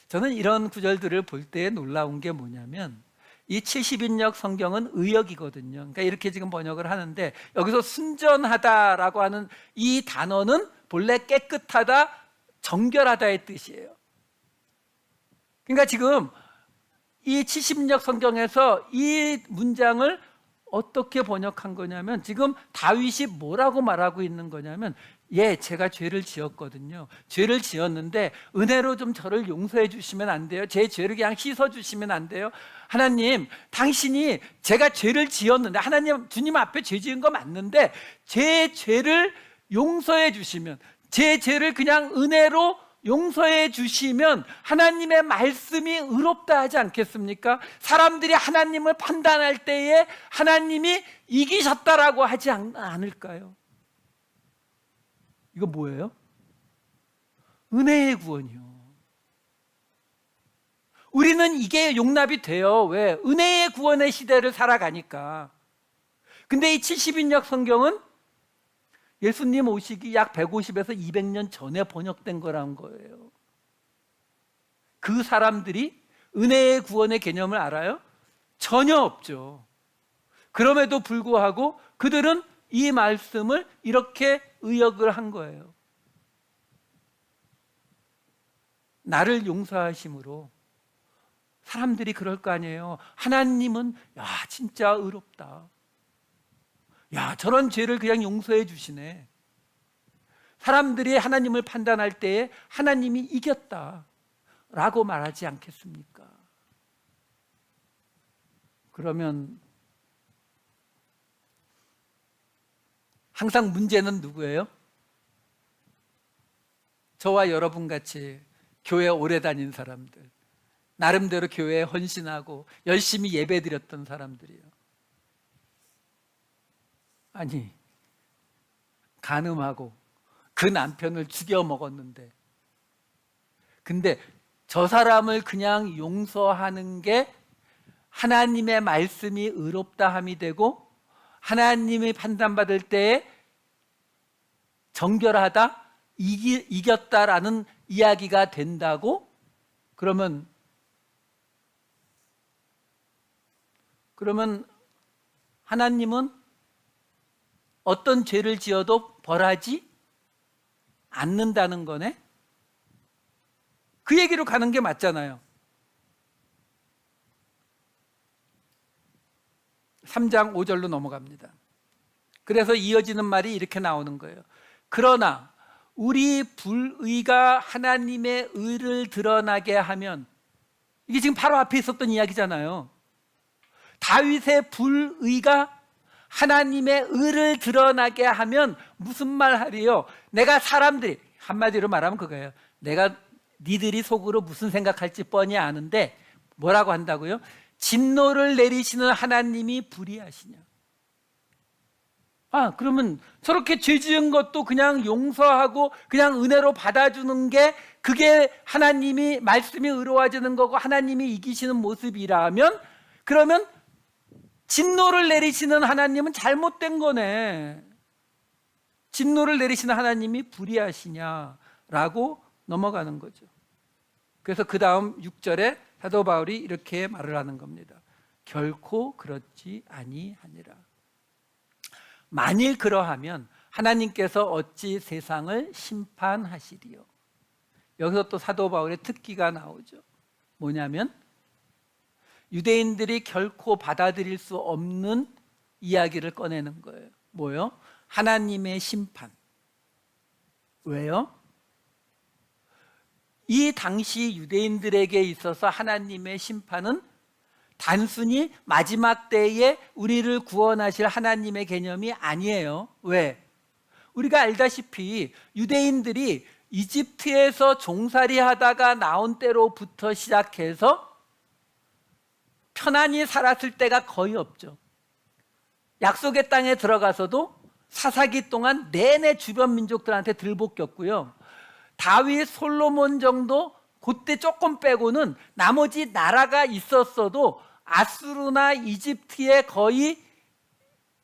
저는 이런 구절들을 볼 때 놀라운 게 뭐냐면, 이 70인역 성경은 의역이거든요. 그러니까 이렇게 지금 번역을 하는데, 여기서 순전하다라고 하는 이 단어는 본래 깨끗하다, 정결하다의 뜻이에요. 그러니까 지금 이 70인역 성경에서 이 문장을 어떻게 번역한 거냐면, 지금 다윗이 뭐라고 말하고 있는 거냐면, 제가 죄를 지었거든요. 죄를 지었는데 은혜로 좀 저를 용서해 주시면 안 돼요? 제 죄를 그냥 씻어 주시면 안 돼요? 하나님, 당신이 제가 죄를 지었는데, 하나님, 주님 앞에 죄 지은 거 맞는데 제 죄를 용서해 주시면, 제 죄를 그냥 은혜로 용서해 주시면 하나님의 말씀이 의롭다 하지 않겠습니까? 사람들이 하나님을 판단할 때에 하나님이 이기셨다라고 하지 않을까요? 이거 뭐예요? 은혜의 구원이요. 우리는 이게 용납이 돼요. 왜? 은혜의 구원의 시대를 살아가니까. 근데 이 70인역 성경은 예수님 오시기 약 150에서 200년 전에 번역된 거란 거예요. 그 사람들이 은혜의 구원의 개념을 알아요? 전혀 없죠. 그럼에도 불구하고 그들은 이 말씀을 이렇게 의역을 한 거예요. 나를 용서하심으로. 사람들이 그럴 거 아니에요. 하나님은 진짜 의롭다, 저런 죄를 그냥 용서해 주시네. 사람들이 하나님을 판단할 때에 하나님이 이겼다 라고 말하지 않겠습니까? 그러면 항상 문제는 누구예요? 저와 여러분 같이 교회 오래 다닌 사람들, 나름대로 교회에 헌신하고 열심히 예배드렸던 사람들이요. 아니, 간음하고 그 남편을 죽여 먹었는데, 근데 저 사람을 그냥 용서하는 게 하나님의 말씀이 의롭다 함이 되고, 하나님이 판단받을 때에 정결하다, 이겼다라는 이야기가 된다고? 그러면 하나님은 어떤 죄를 지어도 벌하지 않는다는 거네? 그 얘기로 가는 게 맞잖아요. 3장 5절로 넘어갑니다. 그래서 이어지는 말이 이렇게 나오는 거예요. 그러나 우리 불의가 하나님의 의를 드러나게 하면, 이게 지금 바로 앞에 있었던 이야기잖아요. 다윗의 불의가 하나님의 의를 드러나게 하면 무슨 말 하리요? 내가 사람들이, 한마디로 말하면 그거예요. 내가 니들이 속으로 무슨 생각할지 뻔히 아는데 뭐라고 한다고요? 진노를 내리시는 하나님이 불의하시냐? 그러면 저렇게 죄 지은 것도 그냥 용서하고 그냥 은혜로 받아주는 게, 그게 하나님이 말씀이 의로워지는 거고 하나님이 이기시는 모습이라면, 그러면 진노를 내리시는 하나님은 잘못된 거네. 진노를 내리시는 하나님이 불의하시냐라고 넘어가는 거죠. 그래서 그 다음 6절에 사도 바울이 이렇게 말을 하는 겁니다. 결코 그렇지 아니하니라. 만일 그러하면 하나님께서 어찌 세상을 심판하시리요? 여기서 또 사도 바울의 특기가 나오죠. 뭐냐면, 유대인들이 결코 받아들일 수 없는 이야기를 꺼내는 거예요. 뭐요? 하나님의 심판. 왜요? 이 당시 유대인들에게 있어서 하나님의 심판은 단순히 마지막 때에 우리를 구원하실 하나님의 개념이 아니에요. 왜? 우리가 알다시피 유대인들이 이집트에서 종살이 하다가 나온 때로부터 시작해서 편안히 살았을 때가 거의 없죠. 약속의 땅에 들어가서도 사사기 동안 내내 주변 민족들한테 들볶였고요. 다윗, 솔로몬 정도 그때 조금 빼고는 나머지 나라가 있었어도 아수르나 이집트의 거의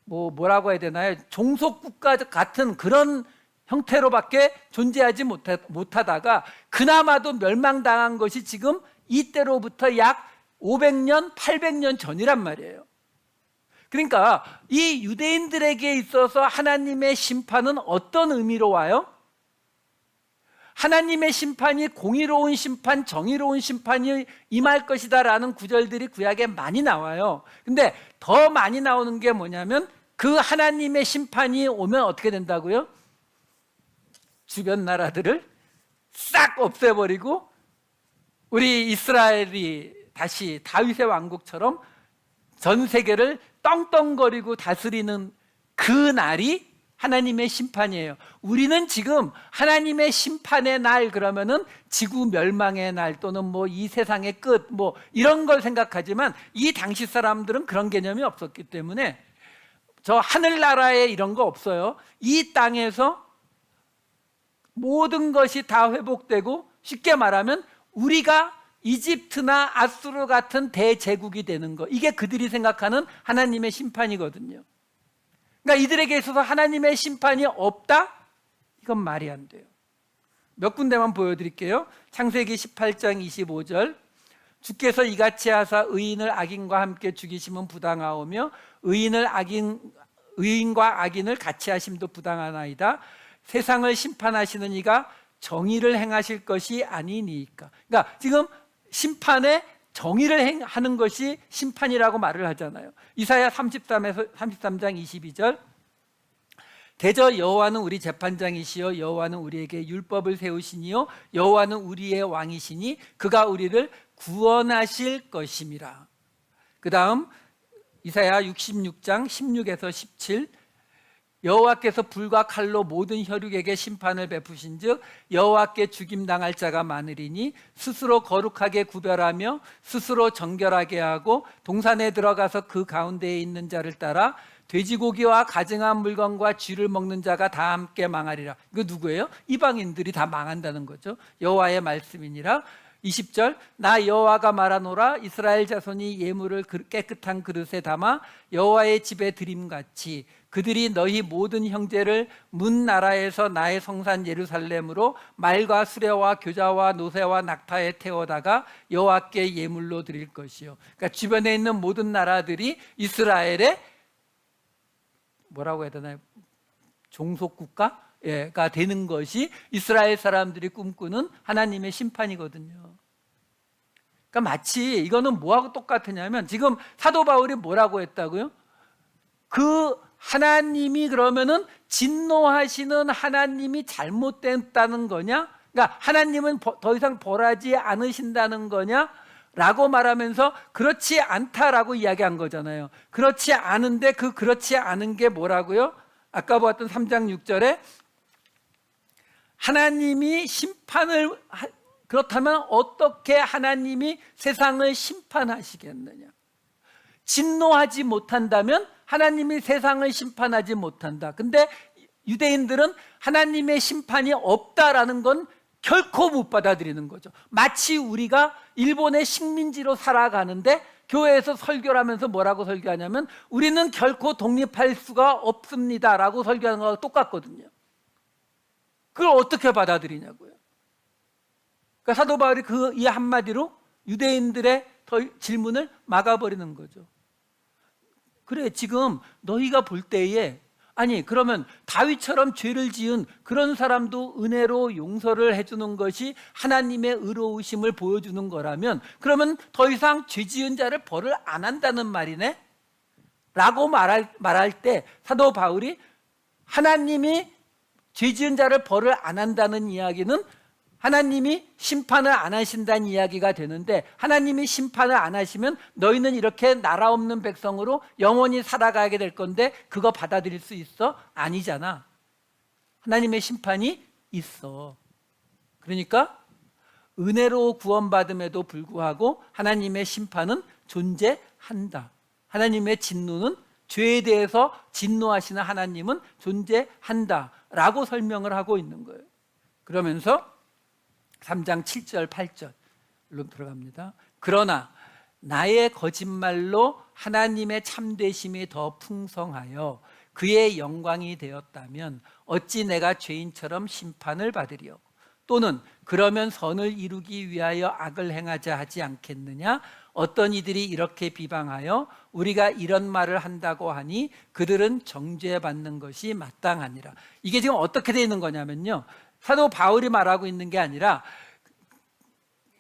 뭐라고 해야 되나요? 종속국가 같은 그런 형태로밖에 존재하지 못하다가 그나마도 멸망당한 것이 지금 이때로부터 약 500년, 800년 전이란 말이에요. 그러니까 이 유대인들에게 있어서 하나님의 심판은 어떤 의미로 와요? 하나님의 심판이 공의로운 심판, 정의로운 심판이 임할 것이다라는 구절들이 구약에 많이 나와요. 근데 더 많이 나오는 게 뭐냐면 그 하나님의 심판이 오면 어떻게 된다고요? 주변 나라들을 싹 없애버리고 우리 이스라엘이 다시 다윗의 왕국처럼 전 세계를 떵떵거리고 다스리는 그 날이 하나님의 심판이에요. 우리는 지금 하나님의 심판의 날 그러면은 지구 멸망의 날 또는 이 세상의 끝 이런 걸 생각하지만 이 당시 사람들은 그런 개념이 없었기 때문에 저 하늘나라에 이런 거 없어요. 이 땅에서 모든 것이 다 회복되고 쉽게 말하면 우리가 이집트나 아수르 같은 대제국이 되는 거, 이게 그들이 생각하는 하나님의 심판이거든요. 그러니까 이들에게 있어서 하나님의 심판이 없다? 이건 말이 안 돼요. 몇 군데만 보여드릴게요. 창세기 18장 25절 주께서 이같이 하사 의인을 악인과 함께 죽이심은 부당하오며 의인과 악인을 같이 하심도 부당하나이다. 세상을 심판하시는 이가 정의를 행하실 것이 아니니까. 그러니까 지금 심판에 정의를 하는 것이 심판이라고 말을 하잖아요. 이사야 33장 22절 대저 여호와는 우리 재판장이시요 여호와는 우리에게 율법을 세우시니요 여호와는 우리의 왕이시니 그가 우리를 구원하실 것임이라. 그 다음 이사야 66장 16에서 17 여호와께서 불과 칼로 모든 혈육에게 심판을 베푸신 즉 여호와께 죽임당할 자가 많으리니 스스로 거룩하게 구별하며 스스로 정결하게 하고 동산에 들어가서 그 가운데에 있는 자를 따라 돼지고기와 가증한 물건과 쥐를 먹는 자가 다 함께 망하리라. 이거 누구예요? 이방인들이 다 망한다는 거죠. 여호와의 말씀이니라. 20절 나 여호와가 말하노라 이스라엘 자손이 예물을 깨끗한 그릇에 담아 여호와의 집에 드림같이 그들이 너희 모든 형제를 문 나라에서 나의 성산 예루살렘으로 말과 수레와 교자와 노새와 낙타에 태워다가 여호와께 예물로 드릴 것이요. 그러니까 주변에 있는 모든 나라들이 이스라엘의 뭐라고 해야 되나요? 종속국가가 되는 것이 이스라엘 사람들이 꿈꾸는 하나님의 심판이거든요. 그러니까 마치 이거는 뭐하고 똑같으냐면 지금 사도 바울이 뭐라고 했다고요? 그 하나님이 그러면은 진노하시는 하나님이 잘못됐다는 거냐? 그러니까 하나님은 더 이상 벌하지 않으신다는 거냐? 라고 말하면서 그렇지 않다라고 이야기한 거잖아요. 그렇지 않은데 그렇지 않은 게 뭐라고요? 아까 보았던 3장 6절에 하나님이 심판을 그렇다면 어떻게 하나님이 세상을 심판하시겠느냐? 진노하지 못한다면 하나님이 세상을 심판하지 못한다. 근데 유대인들은 하나님의 심판이 없다라는 건 결코 못 받아들이는 거죠. 마치 우리가 일본의 식민지로 살아가는데 교회에서 설교를 하면서 뭐라고 설교하냐면 우리는 결코 독립할 수가 없습니다라고 설교하는 거랑 똑같거든요. 그걸 어떻게 받아들이냐고요. 그러니까 사도 바울이 이 한마디로 유대인들의 질문을 막아버리는 거죠. 그래 지금 너희가 볼 때에 아니 그러면 다윗처럼 죄를 지은 그런 사람도 은혜로 용서를 해주는 것이 하나님의 의로우심을 보여주는 거라면 그러면 더 이상 죄 지은 자를 벌을 안 한다는 말이네? 라고 말할 때 사도 바울이 하나님이 죄 지은 자를 벌을 안 한다는 이야기는 하나님이 심판을 안 하신다는 이야기가 되는데, 하나님이 심판을 안 하시면 너희는 이렇게 나라 없는 백성으로 영원히 살아가게 될 건데 그거 받아들일 수 있어? 아니잖아. 하나님의 심판이 있어. 그러니까 은혜로 구원받음에도 불구하고 하나님의 심판은 존재한다. 하나님의 진노는, 죄에 대해서 진노하시는 하나님은 존재한다 라고 설명을 하고 있는 거예요. 그러면서 3장 7절 8절로 들어갑니다. 그러나 나의 거짓말로 하나님의 참되심이 더 풍성하여 그의 영광이 되었다면 어찌 내가 죄인처럼 심판을 받으리요? 또는 그러면 선을 이루기 위하여 악을 행하자 하지 않겠느냐? 어떤 이들이 이렇게 비방하여 우리가 이런 말을 한다고 하니 그들은 정죄받는 것이 마땅하니라. 이게 지금 어떻게 되어 있는 거냐면요, 사도 바울이 말하고 있는 게 아니라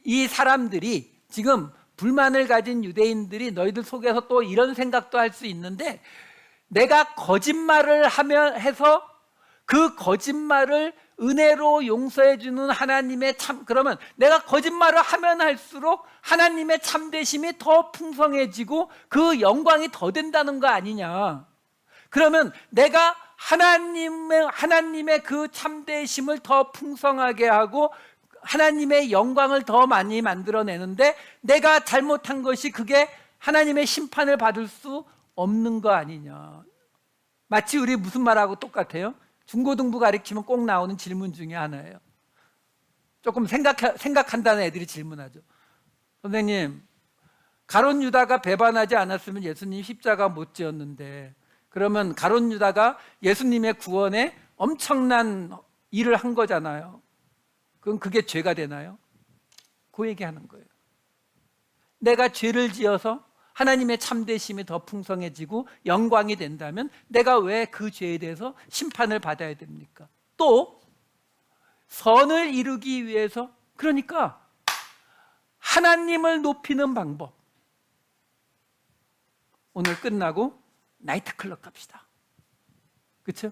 이 사람들이, 지금 불만을 가진 유대인들이 너희들 속에서 또 이런 생각도 할 수 있는데, 내가 거짓말을 하면 해서 그 거짓말을 은혜로 용서해 주는 하나님의 참, 그러면 내가 거짓말을 하면 할수록 하나님의 참되심이 더 풍성해지고 그 영광이 더 된다는 거 아니냐. 그러면 내가 하나님의 그 참되심을 더 풍성하게 하고 하나님의 영광을 더 많이 만들어내는데 내가 잘못한 것이 그게 하나님의 심판을 받을 수 없는 거 아니냐. 마치 우리 무슨 말하고 똑같아요? 중고등부 가르치면 꼭 나오는 질문 중에 하나예요. 조금 생각한다는 애들이 질문하죠. 선생님, 가룟 유다가 배반하지 않았으면 예수님 십자가 못 지었는데, 그러면 가룟 유다가 예수님의 구원에 엄청난 일을 한 거잖아요. 그럼 그게 죄가 되나요? 그 얘기하는 거예요. 내가 죄를 지어서 하나님의 참되심이 더 풍성해지고 영광이 된다면 내가 왜 그 죄에 대해서 심판을 받아야 됩니까? 또 선을 이루기 위해서, 그러니까 하나님을 높이는 방법. 오늘 끝나고 나이트클럽 갑시다. 그렇죠?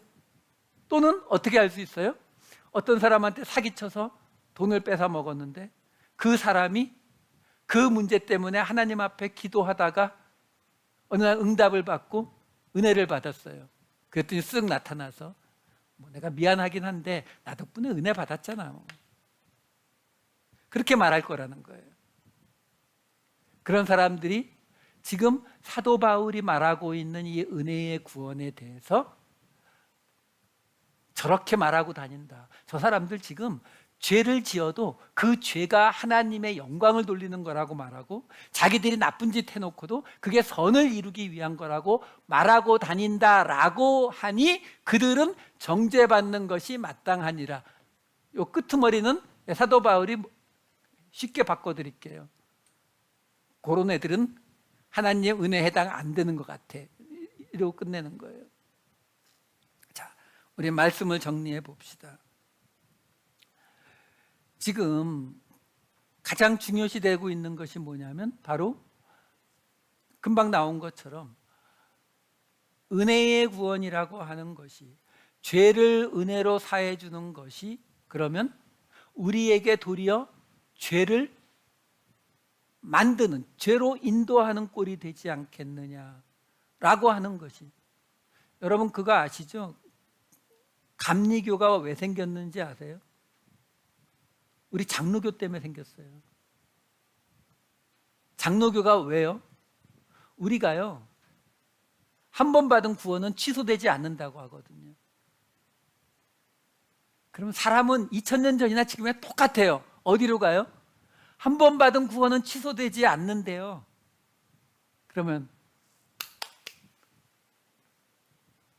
또는 어떻게 할 수 있어요? 어떤 사람한테 사기쳐서 돈을 뺏어 먹었는데 그 사람이 그 문제 때문에 하나님 앞에 기도하다가 어느 날 응답을 받고 은혜를 받았어요. 그랬더니 쓱 나타나서 내가 미안하긴 한데 나 덕분에 은혜 받았잖아. 그렇게 말할 거라는 거예요. 그런 사람들이 지금 사도 바울이 말하고 있는 이 은혜의 구원에 대해서 저렇게 말하고 다닌다. 저 사람들 지금 죄를 지어도 그 죄가 하나님의 영광을 돌리는 거라고 말하고, 자기들이 나쁜 짓 해놓고도 그게 선을 이루기 위한 거라고 말하고 다닌다라고 하니 그들은 정죄받는 것이 마땅하니라. 요 끄트머리는 사도 바울이 쉽게 바꿔드릴게요. 그런 애들은 하나님의 은혜에 해당 안 되는 것 같아. 이러고 끝내는 거예요. 자, 우리 말씀을 정리해 봅시다. 지금 가장 중요시되고 있는 것이 뭐냐면 바로 금방 나온 것처럼 은혜의 구원이라고 하는 것이, 죄를 은혜로 사해 주는 것이, 그러면 우리에게 도리어 죄를 만드는, 죄로 인도하는 꼴이 되지 않겠느냐라고 하는 것이, 여러분 그거 아시죠? 감리교가 왜 생겼는지 아세요? 우리 장로교 때문에 생겼어요. 장로교가 왜요? 우리가요, 한 번 받은 구원은 취소되지 않는다고 하거든요. 그럼 사람은 2000년 전이나 지금이나 똑같아요. 어디로 가요? 한 번 받은 구원은 취소되지 않는데요. 그러면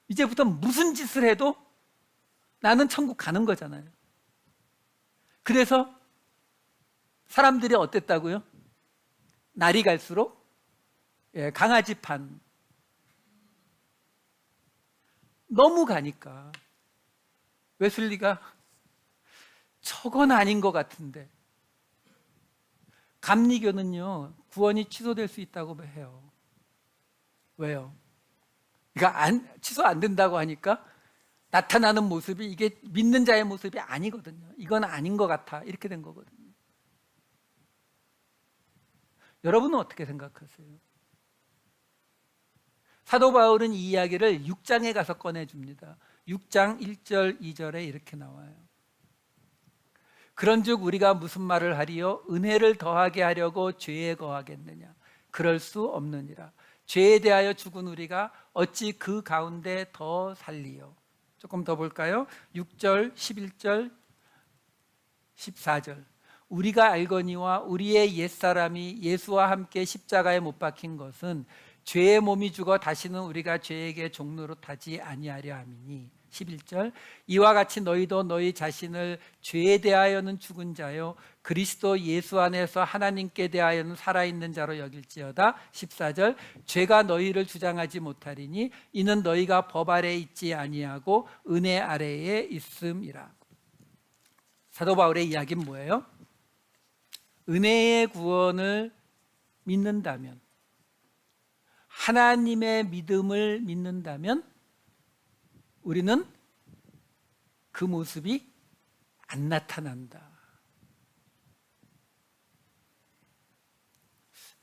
이제부터 무슨 짓을 해도 나는 천국 가는 거잖아요. 그래서 사람들이 어땠다고요? 날이 갈수록 강아지판, 너무 가니까 웨슬리가 저건 아닌 것 같은데, 감리교는요 구원이 취소될 수 있다고 해요. 왜요? 그러니까 취소 안 된다고 하니까 나타나는 모습이 이게 믿는 자의 모습이 아니거든요. 이건 아닌 것 같아. 이렇게 된 거거든요. 여러분은 어떻게 생각하세요? 사도 바울은 이 이야기를 6장에 가서 꺼내줍니다. 6장 1절 2절에 이렇게 나와요. 그런즉 우리가 무슨 말을 하리요? 은혜를 더하게 하려고 죄에 거하겠느냐? 그럴 수 없느니라. 죄에 대하여 죽은 우리가 어찌 그 가운데 더 살리요? 조금 더 볼까요? 6절, 11절, 14절. 우리가 알거니와 우리의 옛사람이 예수와 함께 십자가에 못 박힌 것은 죄의 몸이 죽어 다시는 우리가 죄에게 종노릇 하지 아니하려 함이니. 11절. 이와 같이 너희도 너희 자신을 죄에 대하여는 죽은 자요 그리스도 예수 안에서 하나님께 대하여는 살아있는 자로 여길지어다. 14절. 죄가 너희를 주장하지 못하리니 이는 너희가 법 아래에 있지 아니하고 은혜 아래에 있음이라. 사도 바울의 이야기는 뭐예요? 은혜의 구원을 믿는다면, 하나님의 믿음을 믿는다면 우리는 그 모습이 안 나타난다.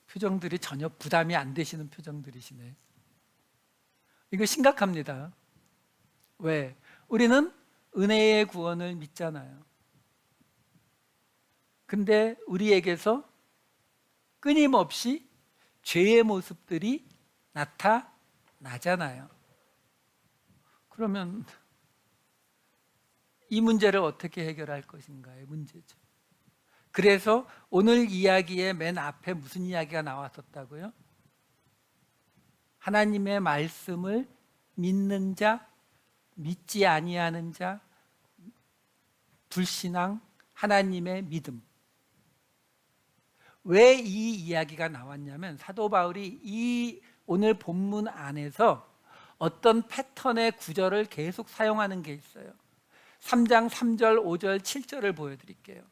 표정들이 전혀 부담이 안 되시는 표정들이시네. 이거 심각합니다. 왜? 우리는 은혜의 구원을 믿잖아요. 근데 우리에게서 끊임없이 죄의 모습들이 나타나잖아요. 그러면 이 문제를 어떻게 해결할 것인가의 문제죠. 그래서 오늘 이야기의 맨 앞에 무슨 이야기가 나왔었다고요? 하나님의 말씀을 믿는 자, 믿지 아니하는 자, 불신앙, 하나님의 믿음. 왜 이 이야기가 나왔냐면 사도 바울이 이 오늘 본문 안에서 어떤 패턴의 구절을 계속 사용하는 게 있어요. 3장 3절, 5절, 7절을 보여드릴게요.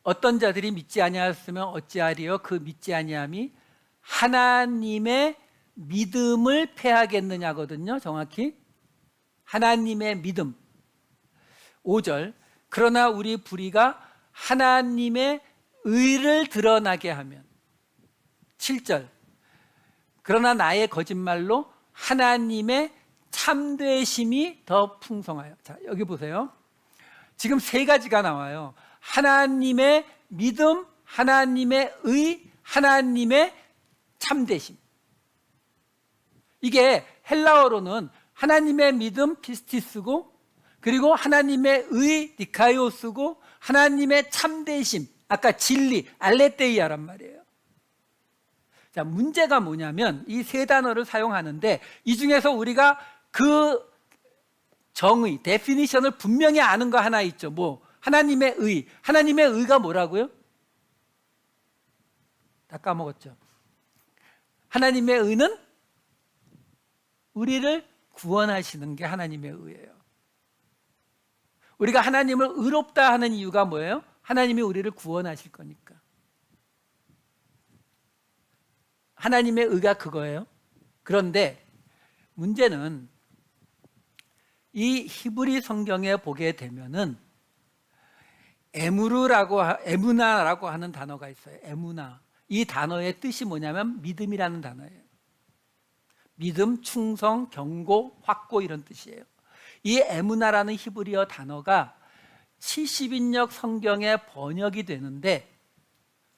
어떤 자들이 믿지 아니하였으면 어찌하리요? 그 믿지 아니함이 하나님의 믿음을 패하겠느냐거든요. 정확히 하나님의 믿음. 5절. 그러나 우리 불의가 하나님의 의를 드러나게 하면. 7절. 그러나 나의 거짓말로 하나님의 참되심이 더 풍성하여. 자, 여기 보세요. 지금 세 가지가 나와요. 하나님의 믿음, 하나님의 의, 하나님의 참되심. 이게 헬라어로는 하나님의 믿음 피스티스고, 그리고 하나님의 의 디카이오스고, 하나님의 참되심, 아까 진리 알레테이아란 말이에요. 자, 문제가 뭐냐면 이 세 단어를 사용하는데 이 중에서 우리가 그 정의, 데피니션을 분명히 아는 거 하나 있죠. 뭐 하나님의 의. 하나님의 의가 뭐라고요? 다 까먹었죠. 하나님의 의는 우리를 구원하시는 게 하나님의 의예요. 우리가 하나님을 의롭다 하는 이유가 뭐예요? 하나님이 우리를 구원하실 거니까. 하나님의 의가 그거예요. 그런데 문제는 이 히브리 성경에 보게 되면은 에무나라고 하는 단어가 있어요. 에무나. 이 단어의 뜻이 뭐냐면 믿음이라는 단어예요. 믿음, 충성, 경고, 확고 이런 뜻이에요. 이 에무나라는 히브리어 단어가 70인역 성경에 번역이 되는데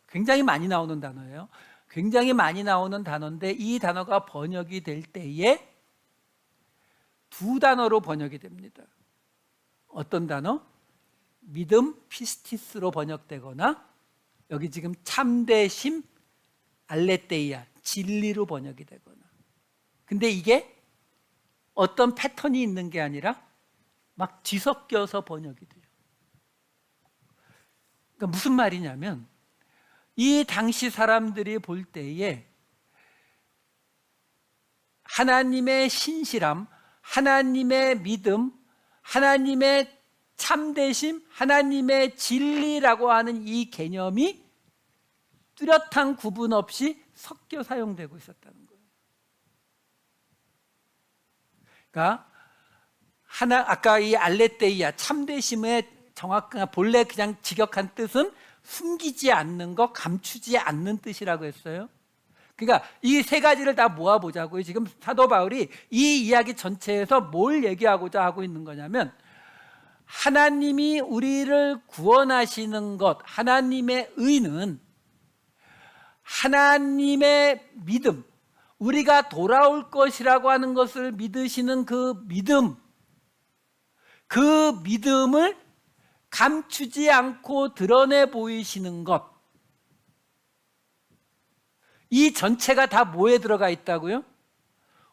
굉장히 많이 나오는 단어예요. 굉장히 많이 나오는 단어인데 이 단어가 번역이 될 때에 두 단어로 번역이 됩니다. 어떤 단어? 믿음, 피스티스로 번역되거나 여기 지금 참되심, 알레테이아, 진리로 번역이 되거나. 근데 이게 어떤 패턴이 있는 게 아니라 막 뒤섞여서 번역이 돼요. 그러니까 무슨 말이냐면 이 당시 사람들이 볼 때에 하나님의 신실함, 하나님의 믿음, 하나님의 참되심, 하나님의 진리라고 하는 이 개념이 뚜렷한 구분 없이 섞여 사용되고 있었다는 거예요. 아까 이 알레테이아 참되심의 정확한 본래 그냥 직역한 뜻은 숨기지 않는 것, 감추지 않는 뜻이라고 했어요. 그러니까 이 세 가지를 다 모아보자고요. 지금 사도 바울이 이 이야기 전체에서 뭘 얘기하고자 하고 있는 거냐면, 하나님이 우리를 구원하시는 것, 하나님의 의는 하나님의 믿음, 우리가 돌아올 것이라고 하는 것을 믿으시는 그 믿음을 감추지 않고 드러내 보이시는 것, 이 전체가 다 뭐에 들어가 있다고요?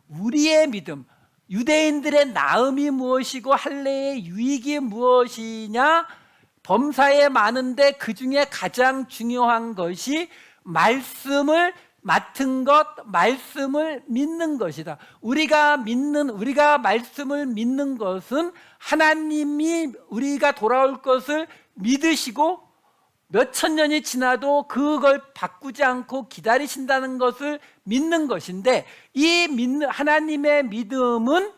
우리의 믿음, 유대인들의 나음이 무엇이고 할례의 유익이 무엇이냐, 범사에 많은데 그 중에 가장 중요한 것이 말씀을 맡은 것, 말씀을 믿는 것이다. 우리가 말씀을 믿는 것은 하나님이 우리가 돌아올 것을 믿으시고 몇천 년이 지나도 그걸 바꾸지 않고 기다리신다는 것을 믿는 것인데, 하나님의 믿음은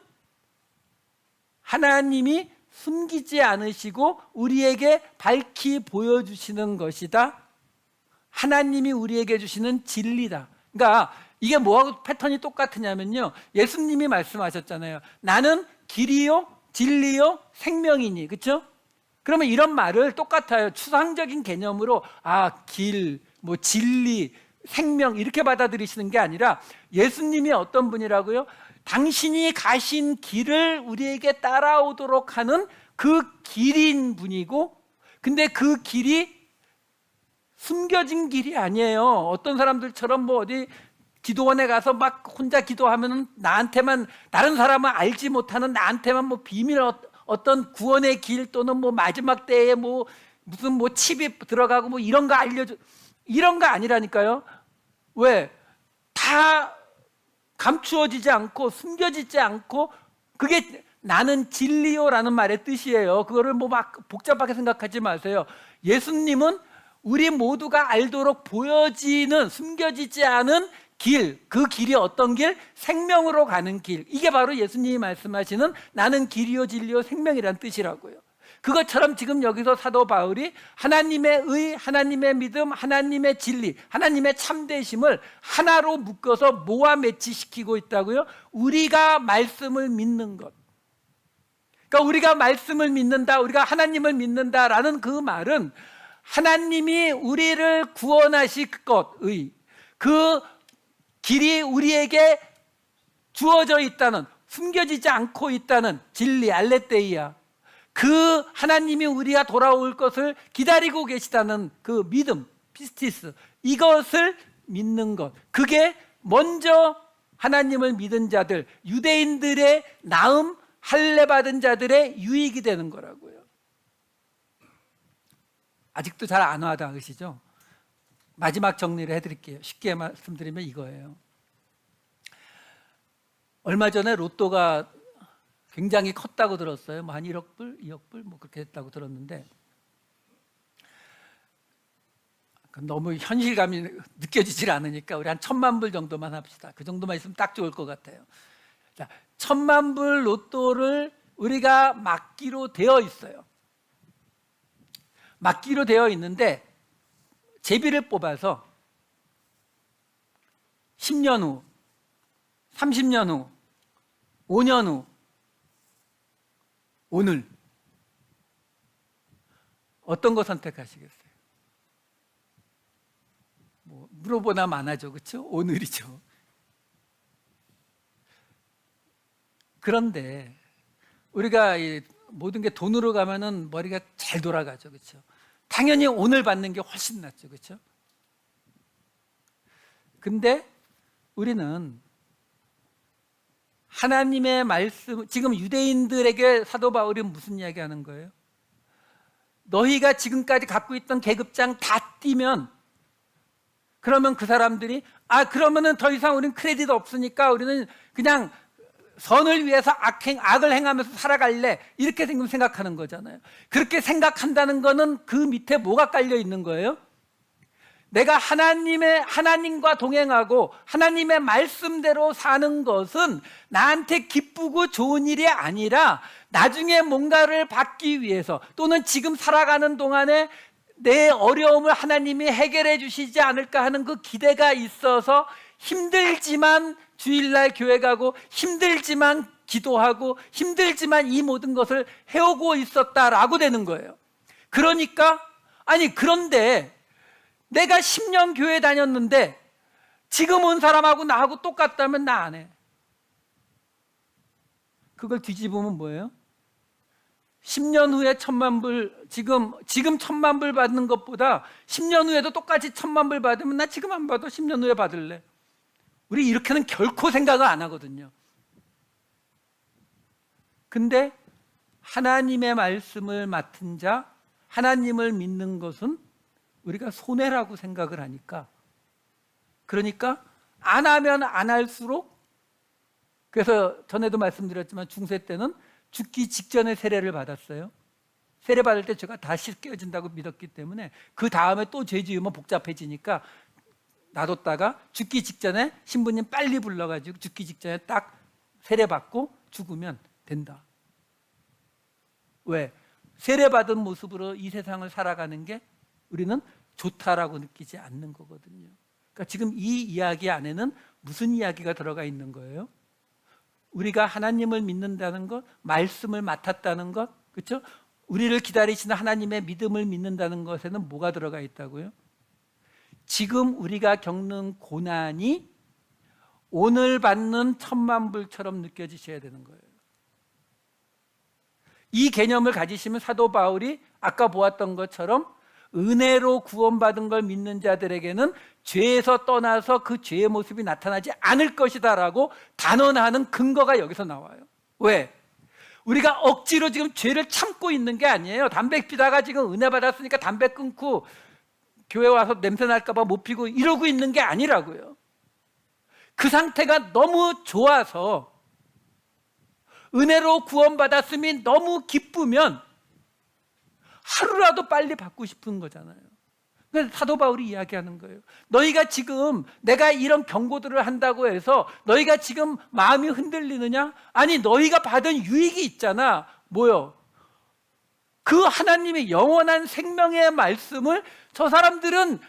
하나님이 숨기지 않으시고 우리에게 밝히 보여주시는 것이다. 하나님이 우리에게 주시는 진리다. 그러니까 이게 뭐하고 패턴이 똑같으냐면요, 예수님이 말씀하셨잖아요. 나는 길이요 진리요 생명이니. 그렇죠? 그러면 이런 말을 똑같아요. 추상적인 개념으로 길, 진리, 생명 이렇게 받아들이시는 게 아니라, 예수님이 어떤 분이라고요? 당신이 가신 길을 우리에게 따라오도록 하는 그 길인 분이고, 근데 그 길이 숨겨진 길이 아니에요. 어떤 사람들처럼 어디 기도원에 가서 막 혼자 기도하면 나한테만, 다른 사람은 알지 못하는 나한테만 비밀, 어떤 구원의 길 또는 마지막 때에 무슨 칩이 들어가고 이런 거 알려줘, 이런 거 아니라니까요. 왜? 다 감추어지지 않고 숨겨지지 않고, 그게 나는 진리요라는 말의 뜻이에요. 그거를 막 복잡하게 생각하지 마세요. 예수님은 우리 모두가 알도록 보여지는, 숨겨지지 않은 길, 그 길이 어떤 길? 생명으로 가는 길. 이게 바로 예수님이 말씀하시는 나는 길이요 진리요 생명이란 뜻이라고요. 그것처럼 지금 여기서 사도 바울이 하나님의 의, 하나님의 믿음, 하나님의 진리, 하나님의 참되심을 하나로 묶어서 모아 매치시키고 있다고요. 우리가 말씀을 믿는 것, 그러니까 우리가 말씀을 믿는다, 우리가 하나님을 믿는다라는 그 말은 하나님이 우리를 구원하실 것의 그 길이 우리에게 주어져 있다는, 숨겨지지 않고 있다는 진리, 알레테이아, 그 하나님이 우리가 돌아올 것을 기다리고 계시다는 그 믿음, 피스티스, 이것을 믿는 것, 그게 먼저 하나님을 믿은 자들, 유대인들의 나음, 할례 받은 자들의 유익이 되는 거라고요. 아직도 잘 안 와닿으시죠? 마지막 정리를 해드릴게요. 쉽게 말씀드리면 이거예요. 얼마 전에 로또가 굉장히 컸다고 들었어요. 한 1억 불, 2억 불 그렇게 됐다고 들었는데, 너무 현실감이 느껴지질 않으니까 우리 한 1,000만 불 정도만 합시다. 그 정도만 있으면 딱 좋을 것 같아요. 자, 1,000만 불 로또를 우리가 맞기로 되어 있어요. 맞기로 되어 있는데 제비를 뽑아서 10년 후, 30년 후, 5년 후, 오늘 어떤 거 선택하시겠어요? 물어보나 마나죠, 그렇죠? 오늘이죠. 그런데 우리가 모든 게 돈으로 가면은 머리가 잘 돌아가죠, 그렇죠? 당연히 오늘 받는 게 훨씬 낫죠, 그렇죠? 근데 우리는 하나님의 말씀, 지금 유대인들에게 사도 바울이 무슨 이야기 하는 거예요? 너희가 지금까지 갖고 있던 계급장 다 띄면, 그러면 그 사람들이 그러면은 더 이상 우리는 크레딧 없으니까 우리는 그냥 선을 위해서 악을 행하면서 살아갈래, 이렇게 생각하는 거잖아요. 그렇게 생각한다는 거는 그 밑에 뭐가 깔려 있는 거예요? 내가 하나님과 동행하고 하나님의 말씀대로 사는 것은 나한테 기쁘고 좋은 일이 아니라 나중에 뭔가를 받기 위해서 또는 지금 살아가는 동안에 내 어려움을 하나님이 해결해 주시지 않을까 하는 그 기대가 있어서 힘들지만 주일날 교회 가고 힘들지만 기도하고 힘들지만 이 모든 것을 해오고 있었다라고 되는 거예요. 그러니까 그런데 내가 10년 교회 다녔는데 지금 온 사람하고 나하고 똑같다면 나 안 해. 그걸 뒤집으면 뭐예요? 10년 후에 1,000,000불, 지금 1,000,000불 받는 것보다 10년 후에도 똑같이 1,000,000불 받으면 나 지금 안 받아. 10년 후에 받을래. 우리 이렇게는 결코 생각을 안 하거든요. 근데 하나님의 말씀을 맡은 자, 하나님을 믿는 것은 우리가 손해라고 생각을 하니까, 그러니까 안 하면 안 할수록, 그래서 전에도 말씀드렸지만 중세 때는 죽기 직전에 세례를 받았어요. 세례 받을 때 죄가 다 씻겨진다고 믿었기 때문에 그 다음에 또 죄 지으면 복잡해지니까 놔뒀다가 죽기 직전에 신부님 빨리 불러가지고 죽기 직전에 딱 세례 받고 죽으면 된다. 왜? 세례 받은 모습으로 이 세상을 살아가는 게 우리는 좋다라고 느끼지 않는 거거든요. 그러니까 지금 이 이야기 안에는 무슨 이야기가 들어가 있는 거예요? 우리가 하나님을 믿는다는 것, 말씀을 맡았다는 것, 그렇죠? 우리를 기다리시는 하나님의 믿음을 믿는다는 것에는 뭐가 들어가 있다고요? 지금 우리가 겪는 고난이 오늘 받는 1,000,000불처럼 느껴지셔야 되는 거예요. 이 개념을 가지시면 사도 바울이 아까 보았던 것처럼 은혜로 구원받은 걸 믿는 자들에게는 죄에서 떠나서 그 죄의 모습이 나타나지 않을 것이다 라고 단언하는 근거가 여기서 나와요. 왜? 우리가 억지로 지금 죄를 참고 있는 게 아니에요. 담배 피다가 지금 은혜 받았으니까 담배 끊고 교회 와서 냄새 날까 봐 못 피고 이러고 있는 게 아니라고요. 그 상태가 너무 좋아서 은혜로 구원받았음이 너무 기쁘면 하루라도 빨리 받고 싶은 거잖아요. 그래서 사도 바울이 이야기하는 거예요. 너희가 지금 내가 이런 경고들을 한다고 해서 너희가 지금 마음이 흔들리느냐? 아니, 너희가 받은 유익이 있잖아. 뭐요? 그 하나님의 영원한 생명의 말씀을 저 사람들은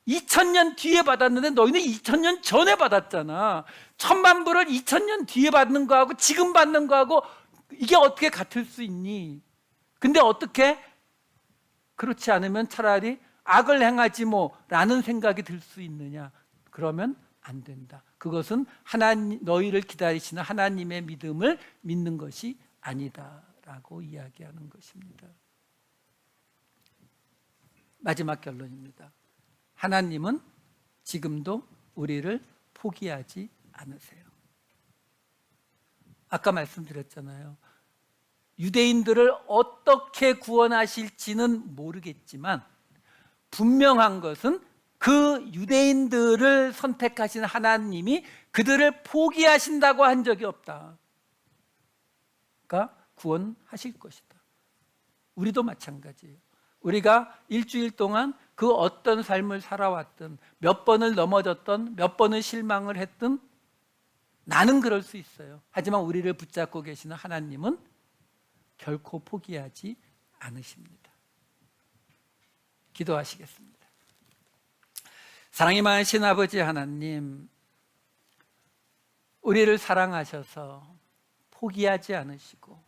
2000년 뒤에 받았는데 너희는 2000년 전에 받았잖아. 1,000,000불을 2000년 뒤에 받는 거하고 지금 받는 거하고 이게 어떻게 같을 수 있니? 근데 어떻게? 그렇지 않으면 차라리 악을 행하지 라는 생각이 들 수 있느냐? 그러면 안 된다. 그것은 너희를 기다리시는 하나님의 믿음을 믿는 것이 아니다라고 이야기하는 것입니다. 마지막 결론입니다. 하나님은 지금도 우리를 포기하지 않으세요. 아까 말씀드렸잖아요. 유대인들을 어떻게 구원하실지는 모르겠지만 분명한 것은 그 유대인들을 선택하신 하나님이 그들을 포기하신다고 한 적이 없다. 그러니까 구원하실 것이다. 우리도 마찬가지예요. 우리가 일주일 동안 그 어떤 삶을 살아왔든 몇 번을 넘어졌던 몇 번을 실망을 했든 나는 그럴 수 있어요. 하지만 우리를 붙잡고 계시는 하나님은 결코 포기하지 않으십니다. 기도하시겠습니다. 사랑이 많으신 아버지 하나님, 우리를 사랑하셔서 포기하지 않으시고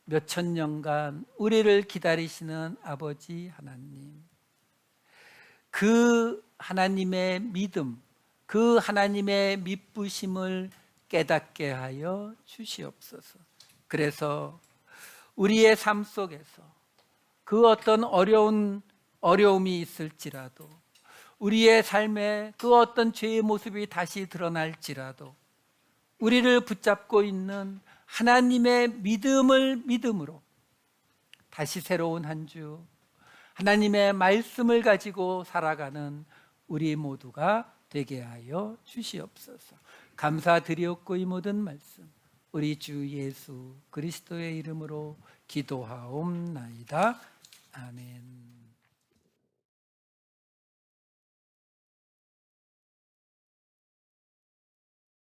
몇천 년간 우리를 기다리시는 아버지 하나님, 그 하나님의 믿음, 그 하나님의 미쁘심을 깨닫게 하여 주시옵소서. 그래서 우리의 삶 속에서 그 어떤 어려움이 있을지라도, 우리의 삶에 그 어떤 죄의 모습이 다시 드러날지라도 우리를 붙잡고 있는 하나님의 믿음을 믿음으로 다시 새로운 한 주 하나님의 말씀을 가지고 살아가는 우리 모두가 되게 하여 주시옵소서. 감사드리옵고 이 모든 말씀 우리 주 예수 그리스도의 이름으로 기도하옵나이다. 아멘.